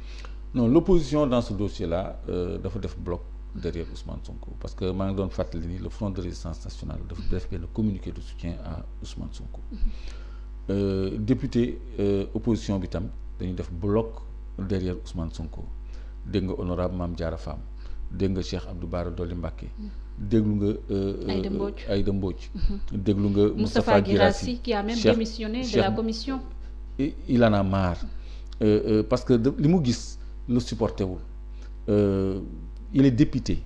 Non, l'opposition dans ce dossier-là dafa def bloc derrière Ousmane Sonko parce que maa ngi doon fàttali ni le Front de résistance nationale dafa def benn communiqué de soutien à Ousmane Sonko député opposition bi tam dañu def bloc derrière Ousmane Sonko dégg nga honorable Mame Diarra Fam dégg nga Cheikh Abdou Bara Dolly Mbacké déglu nga Aïda Mbodj déglu nga Moustapha Guirassy qui a même démissionné de la commission. Il en a marre parce que li mu gis le supporté wul il est député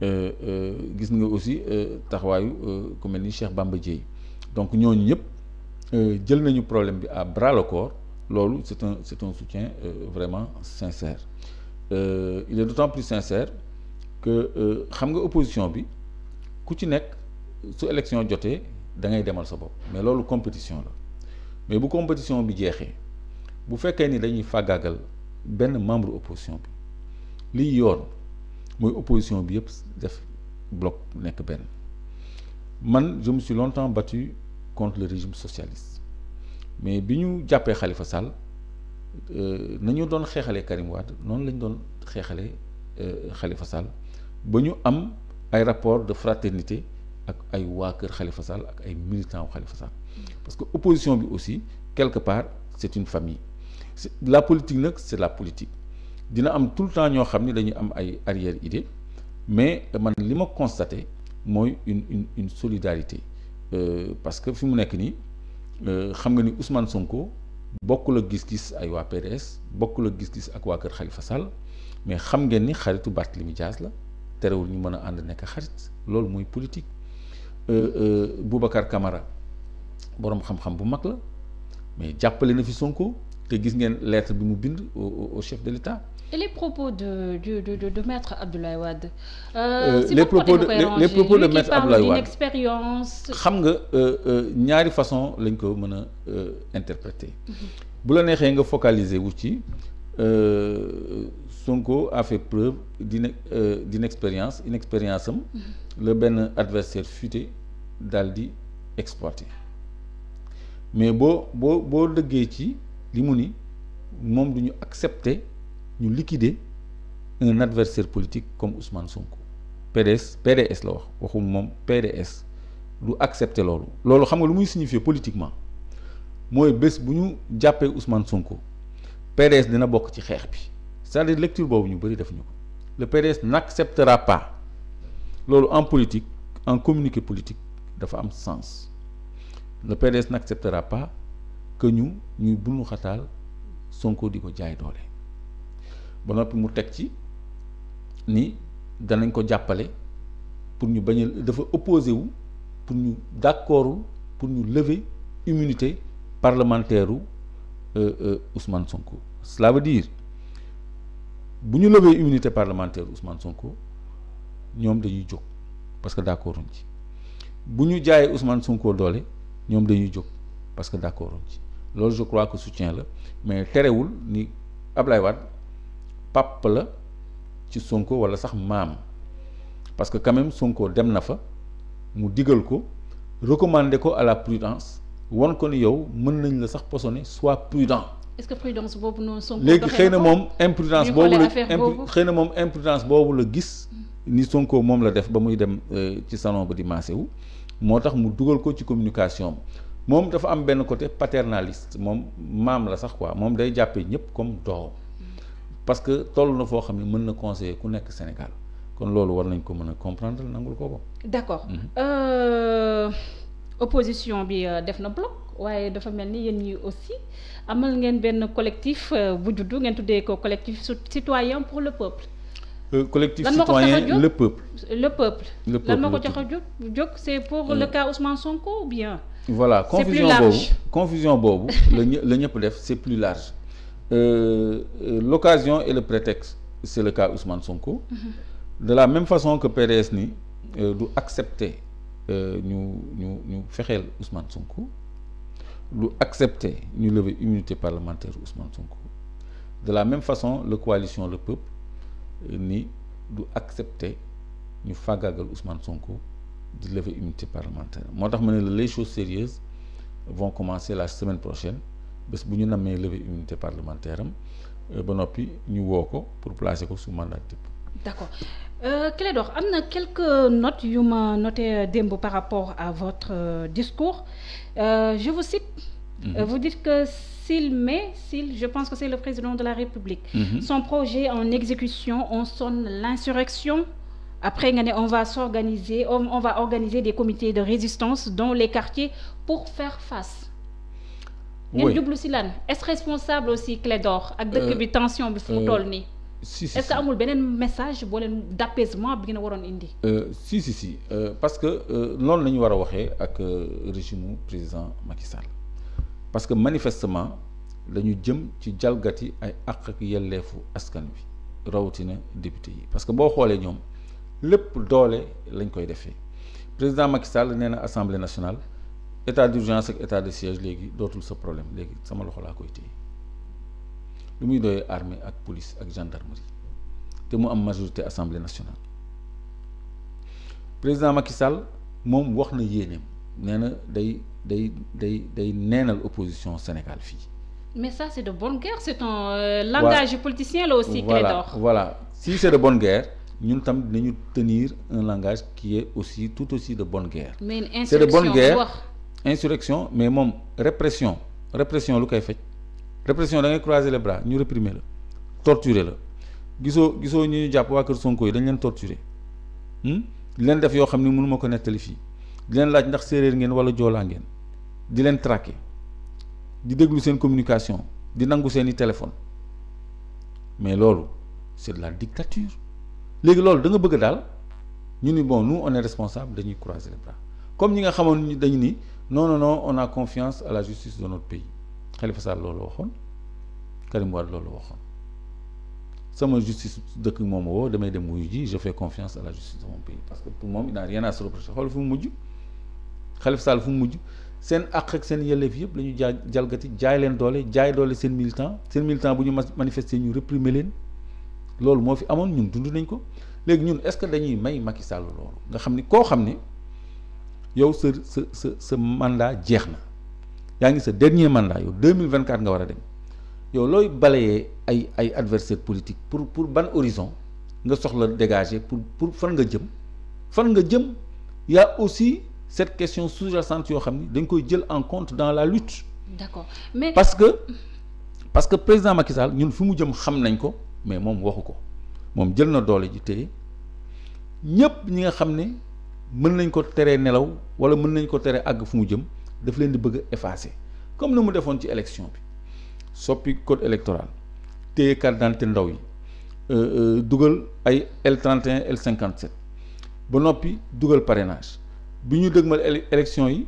gis nga aussi taxawaayu ku mel ni Cheikh Bamba Dièye donc ñooñu ñëpp jël nañu problème bi à bras le corps loolu c'est un soutien vraiment sincère il est d'autant plus sincère que xam nga opposition bi ku ci nekk su élection jotee da ngay demal sa bopp mais loolu compétition la mais bu compétition bi jeexee bu fekkee ni dañuy fàggaagal benn membre opposition bi liy yoon mooy opposition bi yëpp def bloc nekk benn man je me suis longtemps battu contre le régime socialiste mais bi ñu jàppee Khalifa Sall nañu doon xeexalee Karim Wade noonu lañ doon xeexalee Khalifa Sall ba ñu am ay rapport de fraternité ak ay waa kër Khalifa Sall ak ay militants wu Khalifa Sall parce que opposition bi aussi quelque part c'est une famille la politique nag c'est la politique dina am tout le temps ñoo xam ni dañuy am ay arrière idée mais man li ma constaté mooy une solidarité parce que fi mu nekk nii xam nga ni Ousmane Sonko bokkul ak gis-gis ay waa PDS bokkul ak gis-gis ak waa kër Khalifa Sall mais xam ngeen ni xaritu Barthélémy Dias la terewul ñu mën a ànd nekk xarit loolu mooy politique. Boubacar Camara boroom xam-xam bu mag la mais jàppale na fi Sonko te gis ngeen lettre bi mu bind au chef de l'État. Et les propos de maître Abdoulaye Wade. Les propos de maître Abdoulaye Wade expérience. xam nga ñaari façon lañ ko mën a interpréter. bu la neexee nga focaliser wu ci Sonko a fait preuve d'une expérience une expérience am. la benn adversaire futé daal di exploité mais boo dëggee ci li mu ni moom du ñu accepter. ñu liquider un adversaire politique comme Ousmane Sonko PDS la waxum moom PDS du accepter loolu xam nga lu muy signifier politiquement mooy bés bu ñu jàppee Ousmane Sonko PDS dina bokk ci xeex bi c'est-à-dire lecture boobu ñu bëri defuñu ko le PDS n'acceptera pas loolu en politique en communiqué politique dafa am sens le PDS n'acceptera pas que ñuy bunu xataal Sonko di ko jaay doole ba noppi mu teg ci ni danañ ko jàppale pour ñu bañ a dafa opposé wu pour ñu d'accordul pour ñu lever immunité parlementaire u Ousmane Sonko cela veut dire bu ñu lever immunité parlementaire Ousmane Sonko ñoom dañuy jóg parce que d'accorduñ ci bu ñu jaayee Ousmane Sonko doole ñoom dañuy jóg parce que d'accorduñ ci loolu je crois que soutien la mais terewul ni Ablaye Wade pap la ci Sonko wala sax maam parce que quand même Sonko dem na fa mu digal ko recommander ko à la prudence won ko ni yow mën nañ la sax posone sois prudent. Est-ce que prudence boobu noonu Sonko léegi xëy na moom imprudence boobu la gis ni Sonko moom la def ba muy dem ci salon ba di maase wu moo tax mu dugal ko ci communication moom dafa am benn côté paternaliste moom maam la sax quoi moom day jàppee ñëpp comme doom parce que toll na foo xam ne mën na conseiller ku nekk Sénégal kon loolu war nañ ko mën a comprendre nangul ko. d'accord. Opposition bi def na bloc waaye dafa mel ni yéen ñi aussi amal ngeen benn collectif bu juddu ngeen tuddee ko collectif citoyen pour le peuple. Collectif citoyen le peuple. lan moo ko tax a jóg c'est pour le cas Ousmane Sonko ou bien. voilà confusion boobu la ñëpp def c'est plus large. L'occasion et le prétexte c'est le cas Ousmane Sonko. De la même façon que PDS ni du accepter ñu fexeel Ousmane Sonko du accepter ñu lever immunité parlementaire Ousmane Sonko de la même façon la coalition le peuple ni du accepter ñu fàggaagal Ousmane Sonko di lever immunité parlementaire moo tax ma ne la les choses sérieuses vont commencer la semaine prochaine bés bu ñu nammee lever immunité parlementaire am ba noppi ñu woo ko pour placer ko sous mandat de dépôt. D'accord. Clédor am na quelques notes yu ma noté démb par rapport à votre discours je vous cite. Vous dites que s'il je pense que c'est le président de la République. Son projet en exécution on sonne l'insurrection. Après nga ne on va organiser des comités de résistance dans les quartiers pour faire face. ngeen jublu si lan est-ce responsable aussi Clédor ak dëkk bi tension bi fu mu toll nii. si est-ce que amul beneen message boo leen d'apaisement bi ngeen waroon indi. si parce que noonu la ñu war a waxee ak régime président Macky Sall parce que manifestement dañu jëm ci jalgati ay àq ak yelleefu askan wi rawatina député yi parce que boo xoolee ñoom lépp doole lañ koy defee président Macky Sall nee na assemblée nationale état d'urgence ak état de siège léegi dootul sa problème léegi sama loxo laa koy téye. lu muy doyee armée ak police ak gendarmerie te mu am majorité assemblée nationale président Macky Sall moom wax na yéeneem nee na day neenal opposition Sénégal fii. mais ça c'est de bonne guerre c'est un langage politicien là aussi. voilà si c'est de bonne guerre ñun tam dinañu tenir un langage qui est aussi tout aussi de bonne guerre. mais une insurrection c'est de bonne guerre insurrection mais moom répression lu koy faj. répression da ngay croiser les bras ñu réprimer la torturer la gisoo ñu jàpp waa kër Sonko yi dañ leen torturer leen def yoo xam ni mënuma ko nettali fii di leen laaj ndax séeréer ngeen wala joolaa ngeen di leen traquer di déglu seen communication di nangu seeni téléphone mais loolu c'est de la dictature. léegi loolu da nga bëgg daal ñu ni bon nous on est responsable dañuy croiser les bras comme ñi nga xamoon dañu ni non on a confiance à la justice de notre pays Khalifa Sall loolu waxoon Karim Wade loolu waxoon sama justice dëkk moom woo damay dem wuyu ji je fais confiance à la justice de mon pays parce que pour moom il n'a rien à se reprocher xool fu mu mujj Khalifa Sall fu mu mujj seen àq ak seen yelleef yëpp la ñu jalgati jaay leen doole jaay doole seen militant bu ñu manifester ñu réprimer leen loolu moo fi amoon ñun dund nañ ko léegi ñun est-ce que dañuy may Macky Sall loolu nga xam ni koo xam ne yow sa mandat jeex na yaa ngi sa dernier mandat yow 2024 nga war a dem yow looy balayee ay adversaires politiques pour ban horizon nga soxla dégager pour fan nga jëm y a aussi cette question sous-jacente yoo xam ni dañ koy jël en compte dans la lutte. D'accord mais parce que président Macky Sall ñun fi mu jëm xam nañ ko mais moom waxu ko moom jël na doole ji téye ñépp ñi nga xam ne mën nañ ko teree nelaw wala mën nañ ko teree àgg fu mu jëm daf leen di bëgg a effacer comme na mu defoon ci élection bi soppi code électoral téye carte d'identité ndaw yi dugal ay L31 L57 ba noppi dugal parrainage bi ñu dëgmal élection yi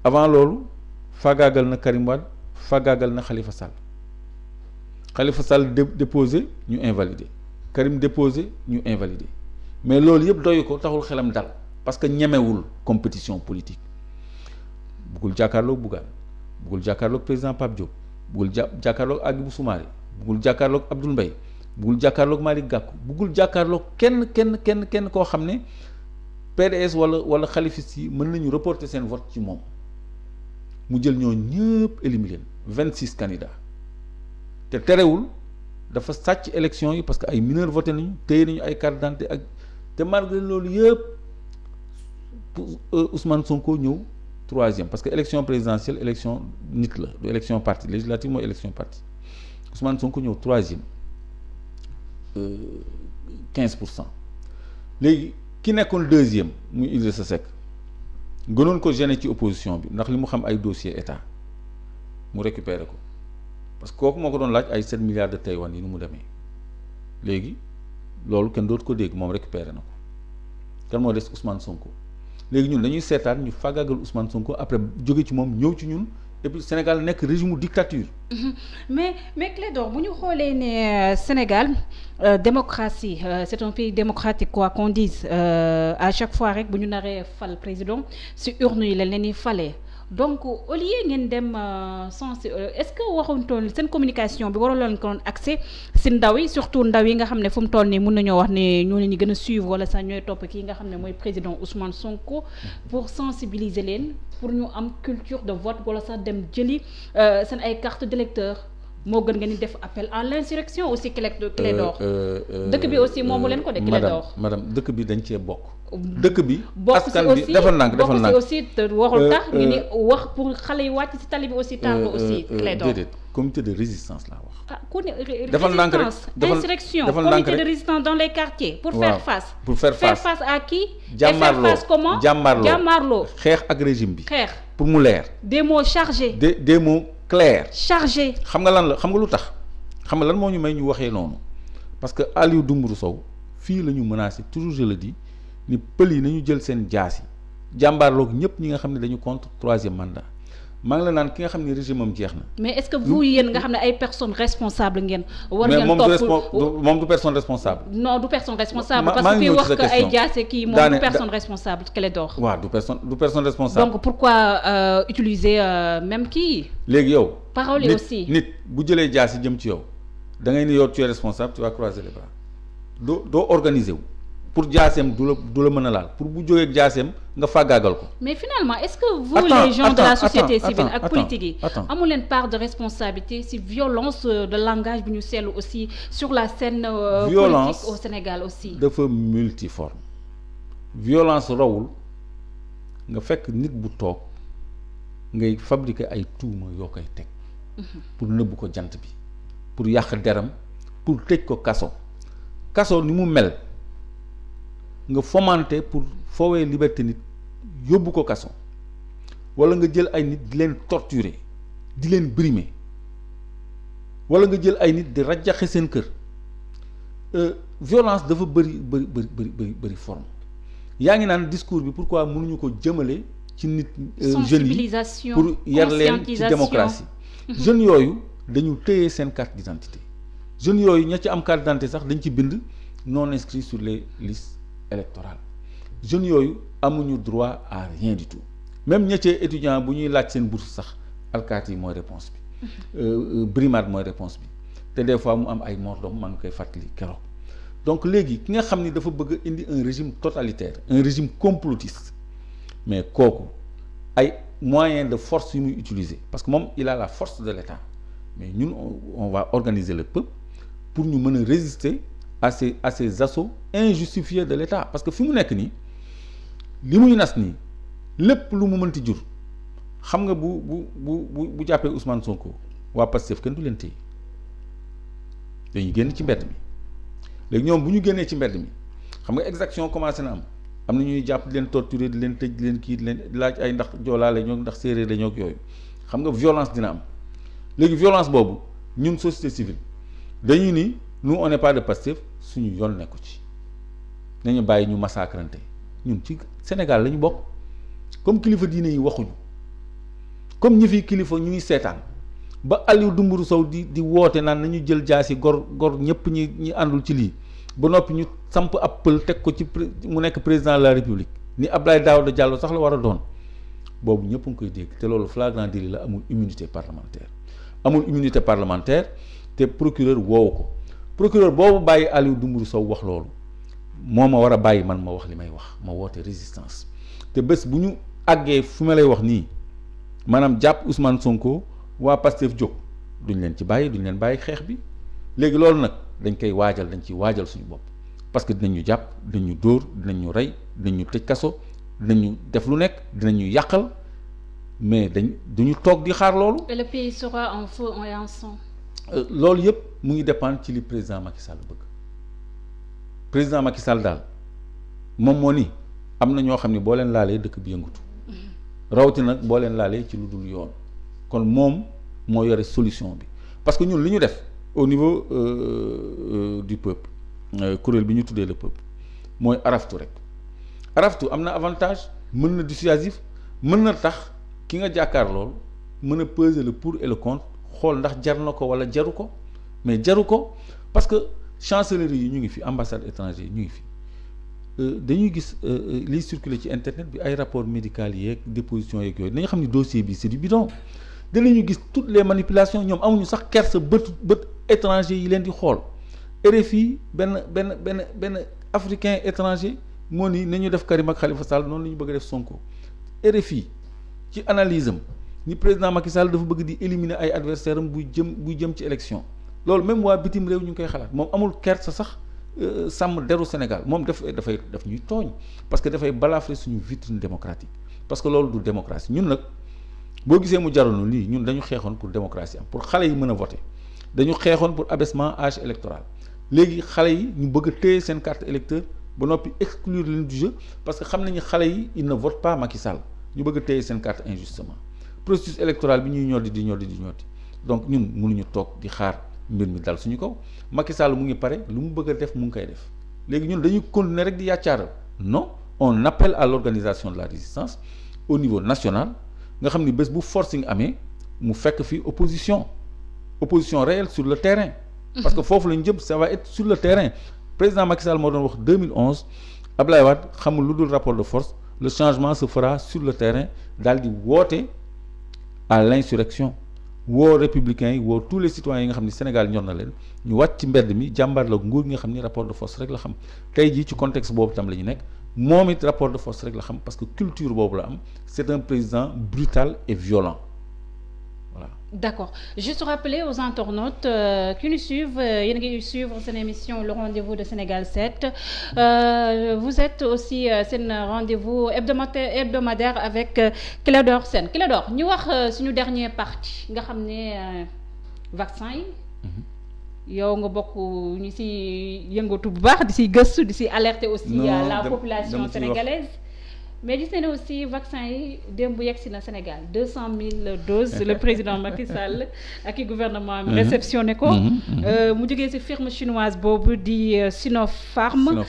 avant loolu faagaagal na Karim Wade faagaagal na Khalifa Sall déposé ñu invalidé Karim déposé ñu invalidé mais loolu yëpp doyu ko taxul xelam dal parce que ñemewul compétition politique buggul jàkkaarloog Bougane buggul jàkkaarloog président Pape Diop buggul jàkkaarloog Hadjibou Soumaré buggul jàkkaarloog Abdoul Mbaye buggul jàkkaarloog Malick Gakou buggul jàkkaarloog kenn koo xam ne PDS wala xalifis yi mën nañu reporter seen vote ci moom mu jël ñoo ñëpp éliminer leen 26 candidats te terewul dafa sàcc élection yi parce que ay mineurs voté nañu téye nañu ay carte d'identité ak te malgré loolu yëpp Ousmane Sonko ñëw 3e parce que élection présidentielle élection nit la du élection parti législative mooy élection parti Ousmane Sonko ñëw 3e 15%. léegi ki nekkoon 2e muy Idrissa Seck gënoon ko gêner ci opposition bi ndax li mu xam ay dossier état mu récupérer ko parce que kooku moo ko doon laaj ay 7 milliards de Taïwan yi nu mu demee léegi loolu kenn dootu ko dégg moom récupérer na ko kan moo des Ousmane Sonko léegi ñun dañuy seetaan ñu fàggaagal Ousmane Sonko après jóge ci moom ñëw ci ñun et puis Sénégal nekk régime dictature. mais Clédor bu ñu xoolee ne Sénégal démocratie c'est un pays démocratique quoi qu'on dise à chaque fois rek bu ñu naree fal président si urne yi leen di falee donc au lieu ngeen dem sens est-ce que waxutoon seen communication bi waroon leen ko doon accès si ndaw yi surtout ndaw yi nga xam ne fu mu toll nii mun nañoo wax ne ñoo leen ñu gën a suivre wala sax ñooy topp kii nga xam ne mooy président Ousmane Sonko pour sensibiliser leen pour ñu am culture de vote wala sax dem jëli seen ay carte d'électeur moo gën nga ni def appel à l'insurrection aussi Clédor dëkk bi aussi moomu leen ko de Clédor madame dëkk bi dañ cee bokk dëkk bi askan bi defal nànk aussi te waxul tax ñu ni wax pour xale yi wàcc ci tali bi aussi tàng aussi Clédor déedéet comité de résistance laa wax ku ne résistance insurrection comité de résistance dans les quartiers pour faire face à qui jàmmaarloo faire face comment jàmmaarloo xeex ak régime bi xeex pour mu leer des mots chargés des mots clairs chargés xam nga lan la xam nga lu tax xam nga lan moo ñu may ñu waxee noonu parce que Aliou Dembourou Sow fii la ñu menacé toujours je le dis ni pël yi nañu jël seen jaas yi jàmbaarloog ñëpp ñi nga xam ne dañu contre 3e mandat maa ngi la naan ki nga xam ne régime am jeex na. mais est-ce que vous yéen nga xam ne ay personnes responsables ngeen. war ngeen topp mais moom du personne responsable. non du personne responsable. parce que fii wax que ay jaase kii moom du personne responsable Clédor. waaw du personne responsable. donc pourquoi utiliser même kii. léegi yow. parole yi aussi nit bu jëlee jaas yi jëm ci yow da ngay ni yow tu es responsable tu vas croiser les bras doo organiser wu. pour jaaseem du la mën a laal pour bu jógee ak jaaseem nga fàggaagal ko. mais finalement est-ce que vous les gens de la société civile ak politique yi amu leen part de responsabilité ci violence de langage bi ñu seetlu aussi sur la scène politique au Sénégal aussi. dafa multiforme violence rawul nga fekk nit bu toog ngay fabriquer ay tuuma yoo koy teg. pour nëbb ko jant bi pour yàq deram pour tëj ko kaso ni mu mel. nga fomenter pour foowee liberté nit yóbbu ko kaso wala nga jël ay nit di leen torturer di leen brimer wala nga jël ay nit di rajaxe seen kër violence dafa bëri forme yaa ngi naan discours bi pourquoi mënuñu ko jëmale ci nit jeunes yi pour yar leen ci démocratie jeunes yooyu dañu téye seen carte d'identité jeunes yooyu ña ci am carte d'identité sax dañ ci bind non inscrits sur les listes électorales jeunes yooyu amuñu droit à rien du tout même ña cee étudiant bu ñuy laaj seen bourse sax alkaati yi mooy réponse bi brimade mooy réponse bi te des fois mu am ay mordom maa ngi koy fàttali keroog donc léegi ki nga xam ni dafa bëgg a indi un régime totalitaire un régime complotiste mais kooku ay moyens de force yu muy utiliser parce que moom il a la force de l'État mais ñun on va organiser le peuple pour ñu mën a résister à ces assauts injustifiés de l'État parce que fi mu nekk nii li muy nas nii lépp lu mu mënti jur xam nga bu jàppee Ousmane Sonko waa Pastef kenn du leen téye dañuy génn ci mbedd mi léegi ñoom bu ñu génnee ci mbedd mi xam nga exaction commencé na am na ñuy jàpp di leen torturer di leen tëj di leen kii di leen laaj ay ndax joolaa la ñoo ndax séeréer la ñoo yooyu xam nga violence dina am léegi violence boobu ñun société civile dañuy ni nous on n'est pas de Pastef suñu yoon nekku ci nañu bàyyi ñu massacrante ñun ci Sénégal la ñu bokk comme kilifa diine yi waxuñu comme ñi fi kilifa ñu ngi seetaan ba Aliou Dembourou Sow di woote naan nañu jël jaasi gor ñëpp ñi àndul ci lii ba noppi ñu samp ab pël teg ko ci mu nekk président de la République ni Abdoulaye Daouda Diallo sax la war a doon boobu ñëpp a ngi koy dégg te loolu flagrant délit la amul immunité parlementaire te procureur woowu ko procureur boobu bàyyi Aliou Dembourou Sow wax loolu moo ma war a bàyyi man ma wax li may wax ma woote résistance te bés bu ñu àggee fu ma lay wax nii maanaam jàpp Ousmane Sonko waa Pastef jóg duñ leen ci bàyyi duñ leen bàyyi xeex bi léegi loolu nag dañ koy waajal dañ ciy waajal suñu bopp parce que dinañ ñu jàpp dinañ ñu dóor dinañ ñu rey dinañ ñu tëj kaso dinañ ñu def lu nekk dinañ ñu yàqal mais duñu toog di xaar loolu. Et le pays sera en feu et en sang. loolu yëpp mu ngi dépendre ci li président Macky Sall bëgg président Macky Sall daal moom moo ni am na ñoo xam ne boo leen laalee dëkk bi yëngatu rawatina nag boo leen laalee ci lu dul yoon kon moom moo yore solution bi parce que ñun li ñu def au niveau du peuple kuréel bi ñu tuddee le peuple mooy araftu rek araftu am na avantage mën na dissuasif mën na tax ki nga jàkkaar lool mën a peser le pour et le contre xool ndax jar na ko wala jaru ko mais jaru ko parce que chancellerie yi ñu ngi fi ambassade étranger ñu ngi fi dañuy gis liy circuler ci internet bi ay rapport médical yeeg déposition yeeg yooyu dañu xam ni dossier bi c'est du bidon danañu gis toutes les manipulations ñoom amuñu sax kersa bët étranger yi leen di xool RFI benn africain étranger moo ni nañu def Karim ak Khalifa Sall noonu la ñu bëgg a def Sonko RFI ci analyse am ni président Macky Sall dafa bëgg di éliminer ay adversaires am buy jëm ci élection loolu même waa bitim réew ñu ngi koy xalaat moom amul kersa sax sàmm deru Sénégal moom daf ñuy tooñ parce que dafay balafrer suñu vitrine démocratique parce que loolu du démocratie ñun nag boo gisee mu jaroonu lii ñun dañu xeexoon pour démocratie am pour xale yi mën a voter dañu xeexoon pour abaissement âge électoral léegi xale yi ñu bëgg a téye seen carte électeur ba noppi exclure leen du jeu parce que xam nañu xale yi ils ne votent pas Macky Sall ñu bëgg a téye seen carte injustement processus électoral bi ñuy ñoddi donc ñun mënuñu toog di xaar mbir mi dal suñu kaw Macky Sall mu ngi pare lu mu bëgg a def mu ngi koy def léegi ñun dañuy continuer rek di yàccaaral non on appelle à l'organisation de la résistance au niveau national nga xam ni bés bu forcing amee mu fekk fi opposition réelle sur le terrain parce que foofu lañu jëm ça va être sur le terrain président Macky Sall moo doon wax 2011 Ablaye Wade xamul lu dul rapport de force le changement se fera sur le terrain daal di woote à l'insurrection woo républicains yi woo tous les citoyens yi nga xam ni Sénégal ñor na leen ñu wàcc ci mbedd mi jàmbaar la nguur gi nga xam ni rapport de force rek la xam tey jii ci contexte boobu tam la ñu nekk moom it rapport de force rek la xam parce que culture boobu la am c'est un président brutal et violent voilà. D'accord. Juste rappeler aux internautes qui nous suivent yéen a ngi suivre seen émission le rendez-vous de Sénégal 7 vous êtes aussi seen rendez-vous hebdomadaire avec Clédor Sène Clédor ñu wax suñu dernière partie nga xam ne vaccin yi yow nga bokk ñu ci yëngatu bu baax di ci gëstu di ci alerter aussi la population sénégalaise mais gis nañu aussi vaccin yi démb yegsi na Sénégal 200 000 doses le président Macky Sall ak i gouvernement mi réceptionné ko. mu jógee ci firme chinoise boobu di Sinopharm.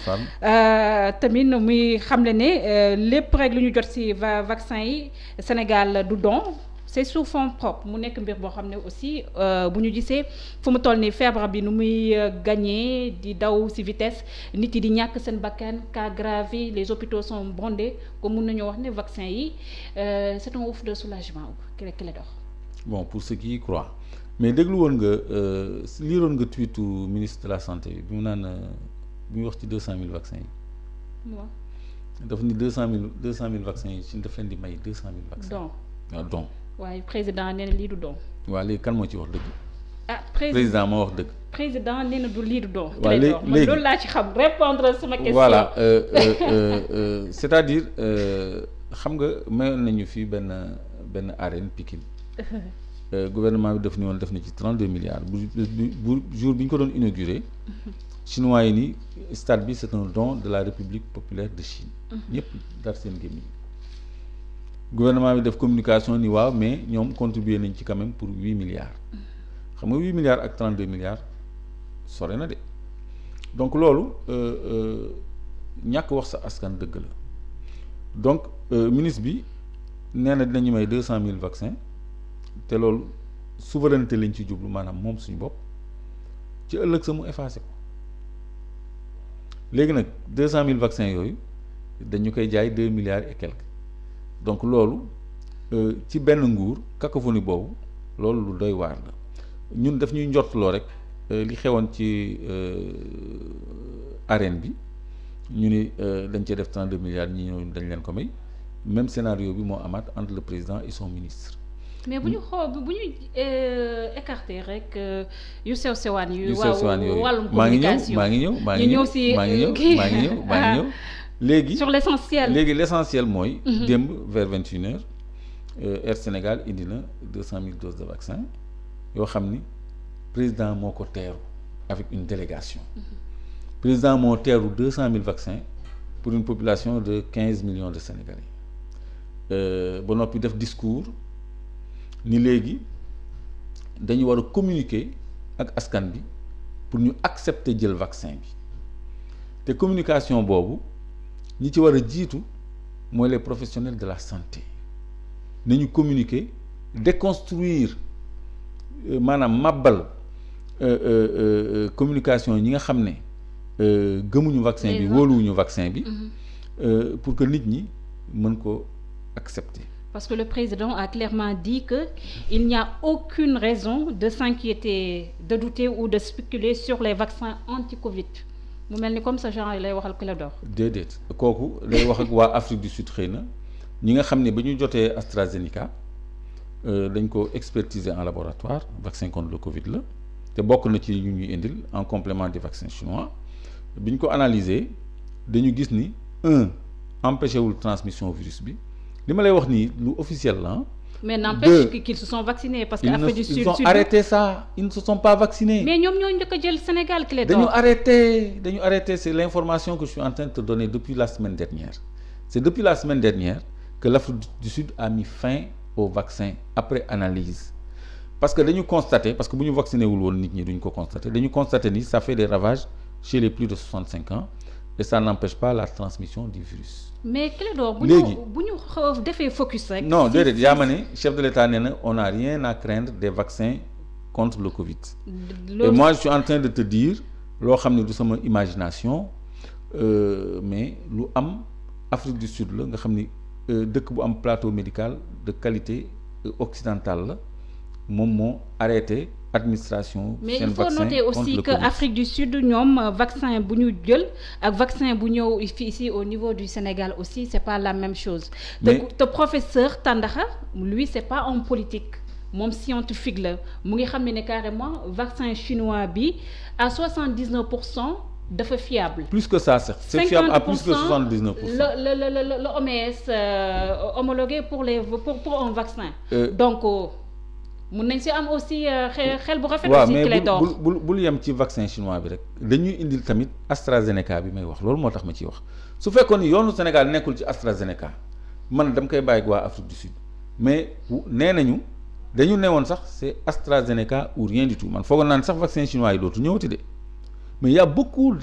tamit muy xamle ne lépp rek lu ñu jot ci vaccin yi Sénégal du don. c'est sous fonds propres mu nekk mbir boo xam ne aussi bu ñu gisee fu mu toll nii feebar bi nu muy gagné di daw ci vitesse nit yi di ñàkk seen bakkan cas grave yi les hôpitaux sont bondés comme mun nañoo wax ne vaccin yi c'est un ouf de soulagement ki la dox. bon pour ceux qui y croient mais déglu woon nga liiroon nga tweetu ministre de la santé bi mu naan bi mu wax ci 200 000 vaccins yi. waaw. dafa ni 200 000 vaccins yi ci daf leen di may 200 000 vaccins. donc waaw donc. waaye président nee na lii du doom. waaw léegi kan moo ci wax dëgg. ah président moo wax dëgg. président nee na du lii du doom. waaw léegi man loolu laa ci xam répondre sama question. voilà c'est-à-dire xam nga mayoon nañu fii benn arène Pikine. gouvernement bi def ni woon def na ci 32 milliards bu jour bi ñu ko doon inauguré. chinois yi ni stade bi c'est un don de la République populaire de Chine. ñëpp dar seen gémmiñ. gouvernement bi def communication ni waaw mais ñoom contribuer nañ ci quand même pour 8 milliards xam nga 8 milliards ak 32 milliards sore na de donc loolu ñàkk wax sa askan dëgg la donc ministre bi nee na dinañu may 200 000 vaccins te loolu souveraineté lañ ci jublu maanaam moom suñu bopp ci ëllëg sa mu effacé ko léegi nag 200 000 vaccins yooyu dañu koy jaay 2 milliards et quelques. donc loolu ci benn nguur cacophonie boobu loolu lu doy waar la ñun daf ñuy njortloo rek li xewoon ci arène bi ñu ni dañ cee def 32 milliards ñi ñëw dañ leen ko may même scénario bi moo amaat entre le président et son ministre. mais bu ñu écarter rek yu sew sewaan yu. wàllum communication maa ngi ñëw. léegi sur l'essentiel mooy. démb vers 21h Air Sénégal indi na 200 000 doses de vaccin yoo xam ni président moo ko teeru avec une délégation. président moo teeru 200 000 vaccins pour une population de 15 millions de Sénégalais ba noppi def discours ni léegi dañu war a communiquer ak askan bi pour ñu accepter jël vaccin bi te communication boobu. ñi ci war a jiitu mooy les professionnels de la santé nañu communiquer déconstruire maanaam màbbal communication ñi nga xam ne gëmuñu vaccin bi wóoluwuñu vaccin bi pour que nit ñi mën ko accepter. Parce que le président a clairement dit que il n'y a aucune raison de s'inquiéter, de douter ou de spéculer sur les vaccins anti-Covid. mu mel ni comme ça genre lay waxal ki la dox. déedéet kooku lay wax ak waa Afrique du Sud xëy na ñi nga xam ne ba ñu jotee AstraZeneca dañ ko expertiser en laboratoire vaccin contre le Covid la te bokk na ci ñu ñuy indil en complément des vaccins chinois bi ñu ko analyser dañu gis ni empêché wul transmission virus bi li ma lay wax nii lu officiel la. mais n'empêche qu'ils se sont vaccinés parce que Afrique du Sud ils ont arrêté ça ils ne se sont pas vaccinés. mais ñoom ñoo njëkk a jël Sénégal ki la dañu arrêté c'est l'information que je suis en train de te donner depuis la semaine dernière c'est depuis la semaine dernière que l'Afrique du Sud a mis fin au vaccin après analyse parce que dañu constater parce que bu ñu vacciné wul woon nit ñi duñ ko constater dañu constater ni ça fait des ravages chez les plus de 65 ans et ça n'empêche pas la transmission du virus. mais Clédor bu ñu defee focus rek. non déedéet yaa ma ne chef de l'État nee na on n'a rien à craindre des vaccins contre le Covid. Et moi je suis en train de te dire loo xam ne du sama imagination mais lu am Afrique du Sud la nga xam ni dëkk bu am plateau médical de qualité occidentale la moom moo arrêté administration. mais il faut noter aussi que Afrique du Sud ñoom vaccin bu ñu jël ak vaccin bu ñëw ici au niveau du Sénégal aussi c'est pas la même chose. te professeur Tandakha lui c'est pas en politique moom scientifique la mu ngi xam ne carrément vaccin chinois bi à 79% dafa fiable. plus que ça c'est fiable à plus que 79%. le OMS homologué pour un vaccin. Donc mun nañ si am aussi xel bu rafet. aussi mais Clédor bul yem ci vaccin chinois bi rek dañuy indil tamit AstraZeneca bi may wax loolu moo tax ma ciy wax su fekkoon ni yoonu Sénégal nekkul ci AstraZeneca man dama koy bàyyi waa Afrique du Sud mais nee nañu dañu newoon sax c'est AstraZeneca ou rien du tout man foogoon naan sax vaccin chinois yi dootu ñëwati de mais il y a beaucoup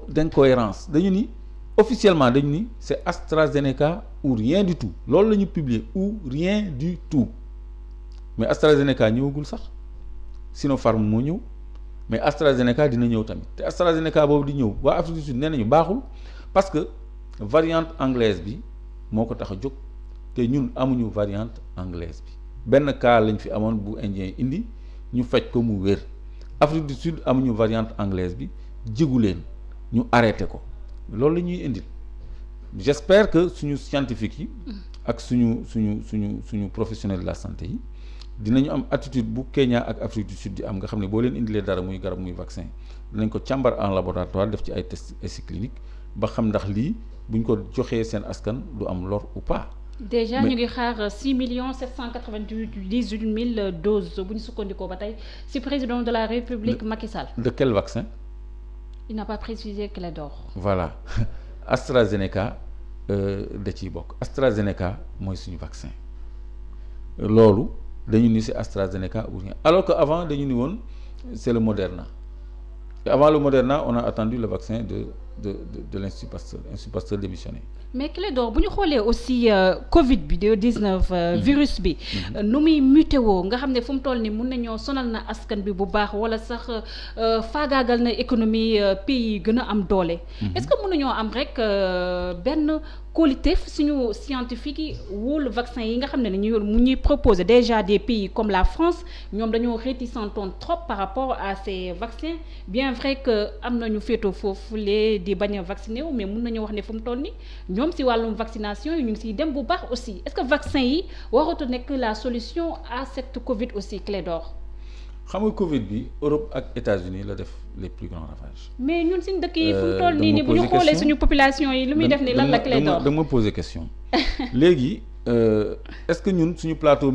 d'incohérence dañu ni officiellement dañu ni c'est AstraZeneca ou rien du tout loolu la ñu publier ou rien du tout mais AstraZeneca ñëwagul sax Sinopharm moo ñëw mais AstraZeneca dina ñëw tamit te AstraZeneca boobu di ñëw waa Afrique du Sud nee nañu baaxul parce que variante anglaise bi moo ko tax a jóg te ñun amuñu variante anglaise bi benn cas lañ fi amoon bu indien indi ñu faj ko mu wér Afrique du Sud amuñu variante anglaise bi jigu leen ñu arrêté ko loolu la ñuy indil j'espère que suñu scientifique yi ak suñu professionnel de la santé yi dinañu am attitude bu Kenya ak Afrique du Sud di am nga xam ne boo leen indilee dara muy garab muy vaccin dinañ ko càmbar en laboratoire def ci ay tests essais cliniques ba xam ndax lii buñ ko joxee seen askan du am lor ou pas. déjà ñu ngi xaar 6 798 000 doses bu ñu sukkandikoo ba tey ci président de la République Macky Sall. De quel vaccin? Il n'a pas précisé Clédor. Voilà AstraZeneca da ciy bokk AstraZeneca mooy suñu vaccin loolu dañu ni c'est AstraZeneca ou rien alors que avant dañu ni woon c'est le Moderna et avant le Moderna on a attendu le vaccin de l'Institut Pasteur démissionné. mais Clédor bu ñu xoolee aussi Covid bi de 19 virus bi nu muy muté woo nga xam ne fu mu toll nii mun nañoo sonal na askan bi bu baax wala sax faagaagal na économie pays yi gën a am doole. est-ce que mun nañoo am rek benn qualité suñu scientifique yi wóolu vaccin yi nga xam ne mu ñuy proposer déjà des pays comme la France ñoom dañoo réticentoon trop par rapport à ces vaccins bien vrai que am nañu féetoo foofu lee di bañ a vacciné wu mais mun nañu wax ne fu mu toll nii ñoom ci wàllum vaccination yi ñu ngi ciy dem bu baax aussi est-ce que vaccin yi waratu nekk la solution à cette Covid aussi Clédor. xam nga Covid bi Europe ak États-Unis la def les plus grands ravages. mais ñun suñu dëkk yi fu mu toll nii bu ñu xoolee suñu population yi lu muy def ni lan la Clédor. da nga ma poser question léegi est-ce que ñun suñu plateaux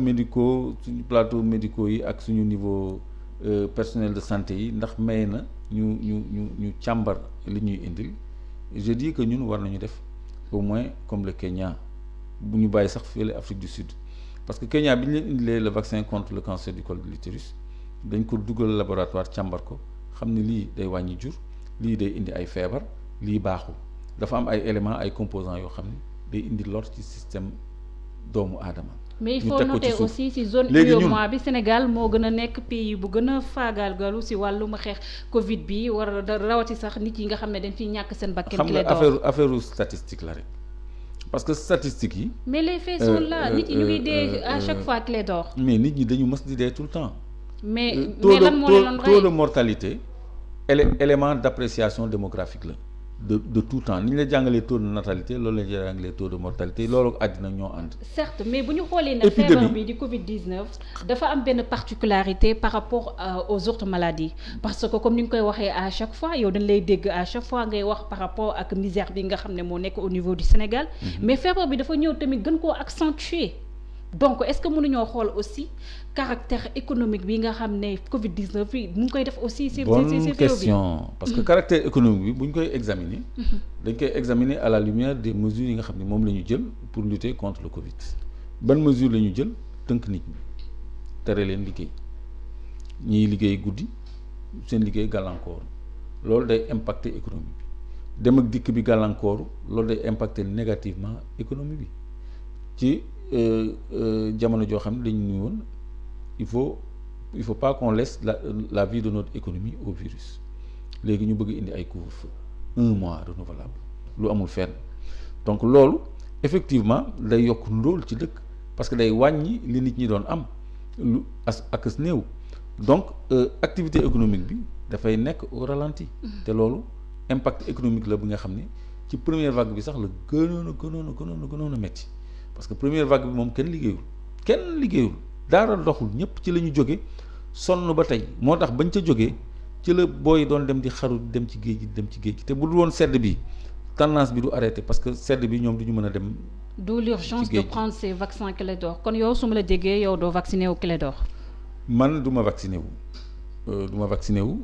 médicaux yi ak suñu niveau personnel de santé yi ndax may na ñu càmbar li ñuy indil je dis que ñun war nañu def au moins comme le Kenya bu ñu bàyyi sax fële Afrique du Sud parce que Kenya bi ñu leen indilee le vaccin contre le cancer du col de l'utérus dañ ko dugal laboratoire càmbar ko xam ne lii day wàññi jur lii day indi ay feebar lii baaxul dafa am ay éléments ay composants yoo xam ne day indi lor ci système doomu aadama. mais il faut noter aussi ci zone UEMOA bi Sénégal moo gën a nekk pays bu gën a faagaalgalu ci wàllum xeex Covid bi war a rawati sax nit yi nga xam ne dañ fiy ñàkk seen bakkan. xam nga affaire statistique la rek parce que statistiques yi. mais les faits sont là nit yi ñu ngi dee à chaque fois Clédor. mais nit ñi dañu mës di dee tout le temps. mais lan moo leen taux de mortalité élément d'appréciation démographique la de tout temps ni ñu la jàngalee taux de natalité loolu la ñuy jàngalee taux de mortalité loolu àddina ñoo ànd. certes mais bu ñu xoolee ne feebar bi di Covid-19 dafa am benn particularité par rapport aux autres maladies parce que comme ni nga koy waxee à chaque fois yow dañ lay dégg à chaque fois ngay wax par rapport ak misère bi nga xam ne moo nekk au niveau du Sénégal. mais feebar bi dafa ñëw tamit gën koo accentuer. donc est-ce que mënuñoo xool aussi caractère économique bi nga xam ne Covid-19 bi mu ngi koy def aussi. ci bonne question parce que caractère économique bi bu ñu koy examiner. dañ koy examiner à la lumière des mesures yi nga xam ne moom la ñu jël pour lutter contre le Covid. ban mesure la ñu jël tënk nit ñi tere leen liggéey ñiy liggéey guddi seen liggéey gàllankoor loolu day impacter économie bi dem ak dikk bi gàllankoor loolu day impacter négativement économie bi ci. jamono joo xam ne dañu ni woon il faut pas qu'on laisse la vie de notre économie au virus léegi ñu bëgg indi ay couvre-feu 1 mois renouvelable lu amul fenn donc loolu effectivement day yokk ndóol ci dëkk parce que day wàññi li nit ñi doon am lu ak néew donc activité économique bi dafay nekk au ralenti te loolu impact économique la bi nga xam ne ci première vague bi sax la gënoon a metti parce que première vague bi moom kenn liggéeyul dara doxul ñëpp ci la ñu jóge sonn ba tey moo tax bañ ca jógee ci la booy doon dem di xaru dem ci géej gi te bu dul woon sedd bi tendance bi du arrêté parce que sedd bi ñoom du ñu mën a dem. d'où l'urgence de prendre ces vaccins Clédor kon yow su ma la déggee yow doo vacciné wu Clédor. man du ma vacciné wu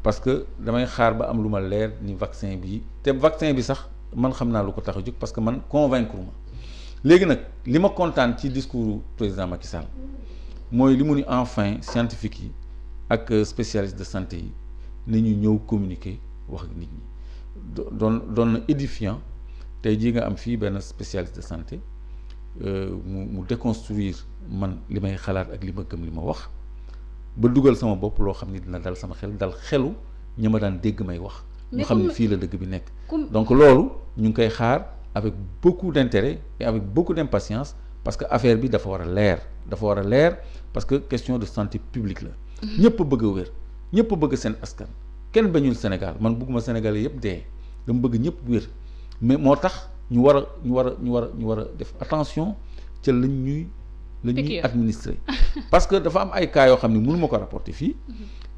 parce que damay xaar ba am lu ma leer ni vaccin bi te vaccin bi sax man xam naa lu ko tax a jóg parce que man convaincre ma léegi nag li ma kontaan ci discours président Macky Sall mooy li mu ni enfin scientifique yi ak spécialiste de santé yi ni ñu ñëw communiquer wax ak nit ñi doon na édifiant tey jii nga am fii benn spécialiste de santé mu déconstruire man li may xalaat ak li ma gëm li ma wax ba dugal sama bopp loo xam ni dina dal sama xel dal xelu ñi ma daan dégg may wax ñu xam ne fii la dëgg bi nekk donc loolu ñu ngi koy xaar avec beaucoup d'intérêt et avec beaucoup d'impatience parce que affaire bi dafa war a leer parce que question de santé publique la ñëpp bëgg a wér ñëpp bëgg seen askan kenn bañul Sénégal man bëgguma Sénégalais yëpp dee dama bëgg ñëpp wér mais moo tax ñu war a def attention ca la ñuy administrer parce que dafa am ay cas yoo xam ne mënu ma ko rapporter fii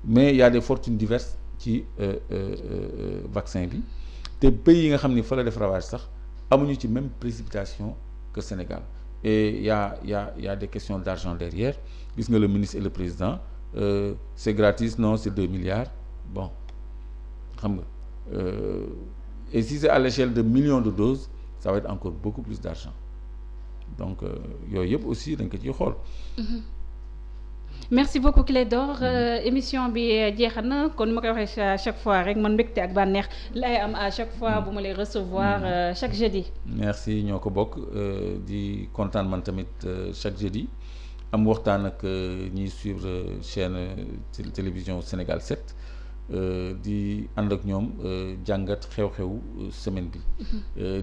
mais il y a des fortunes diverses ci vaccin bi te pays yi nga xam ni fa la def ravage sax amuñu ci même précipitation que Sénégal et il y a des questions d'argent derrière gis nga le ministre et le président c'est gratis non c'est 2 milliards bon xam nga et si c'est à l'échelle de millions de doses ça va être encore beaucoup plus d'argent donc yooyu yëpp aussi dañ ko ciy xool. merci beaucoup Clédor émission bi jeexal na kon ma koy waxee à chaque fois rek man mbégte ak bànneex lay am à chaque fois bu ma lay recevoir chaque jeudi. merci ñoo ko bokk di kontaan man tamit chaque jeudi am waxtaan ak ñiy suivre chaîne télévision Sénégal 7 di ànd ak ñoom jàngat xew-xew semaine bi.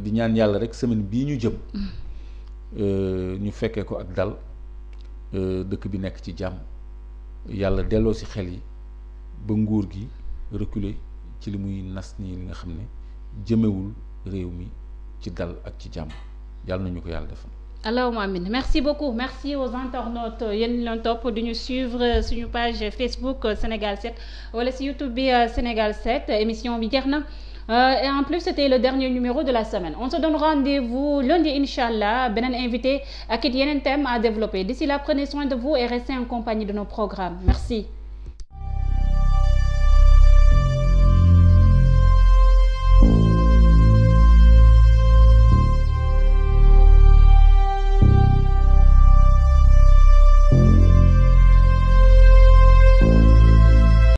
di ñaan yàlla rek semaine bii ñu jëm. ñu fekkee ko ak dal dëkk bi nekk ci jàmm yàlla delloo ci xel yi ba nguur gi reculer ci li muy nas nii li nga xam ne jëmewul réew mi ci dal ak ci jàmm yàlla nañu ko yàlla defal. allahumma amin merci beaucoup merci aux internautes yéen ñu leen topp di ñu suivre suñu page Facebook Sénégal 7 wala ci YouTube bi Sénégal 7 émission bi jeex na. Et en plus c'était le dernier numéro de la semaine on se donne rendez-vous lundi inchallah beneen invité ak it yeneen thème à développer d'ici là prenez soin de vous et restez en compagnie de nos programmes merci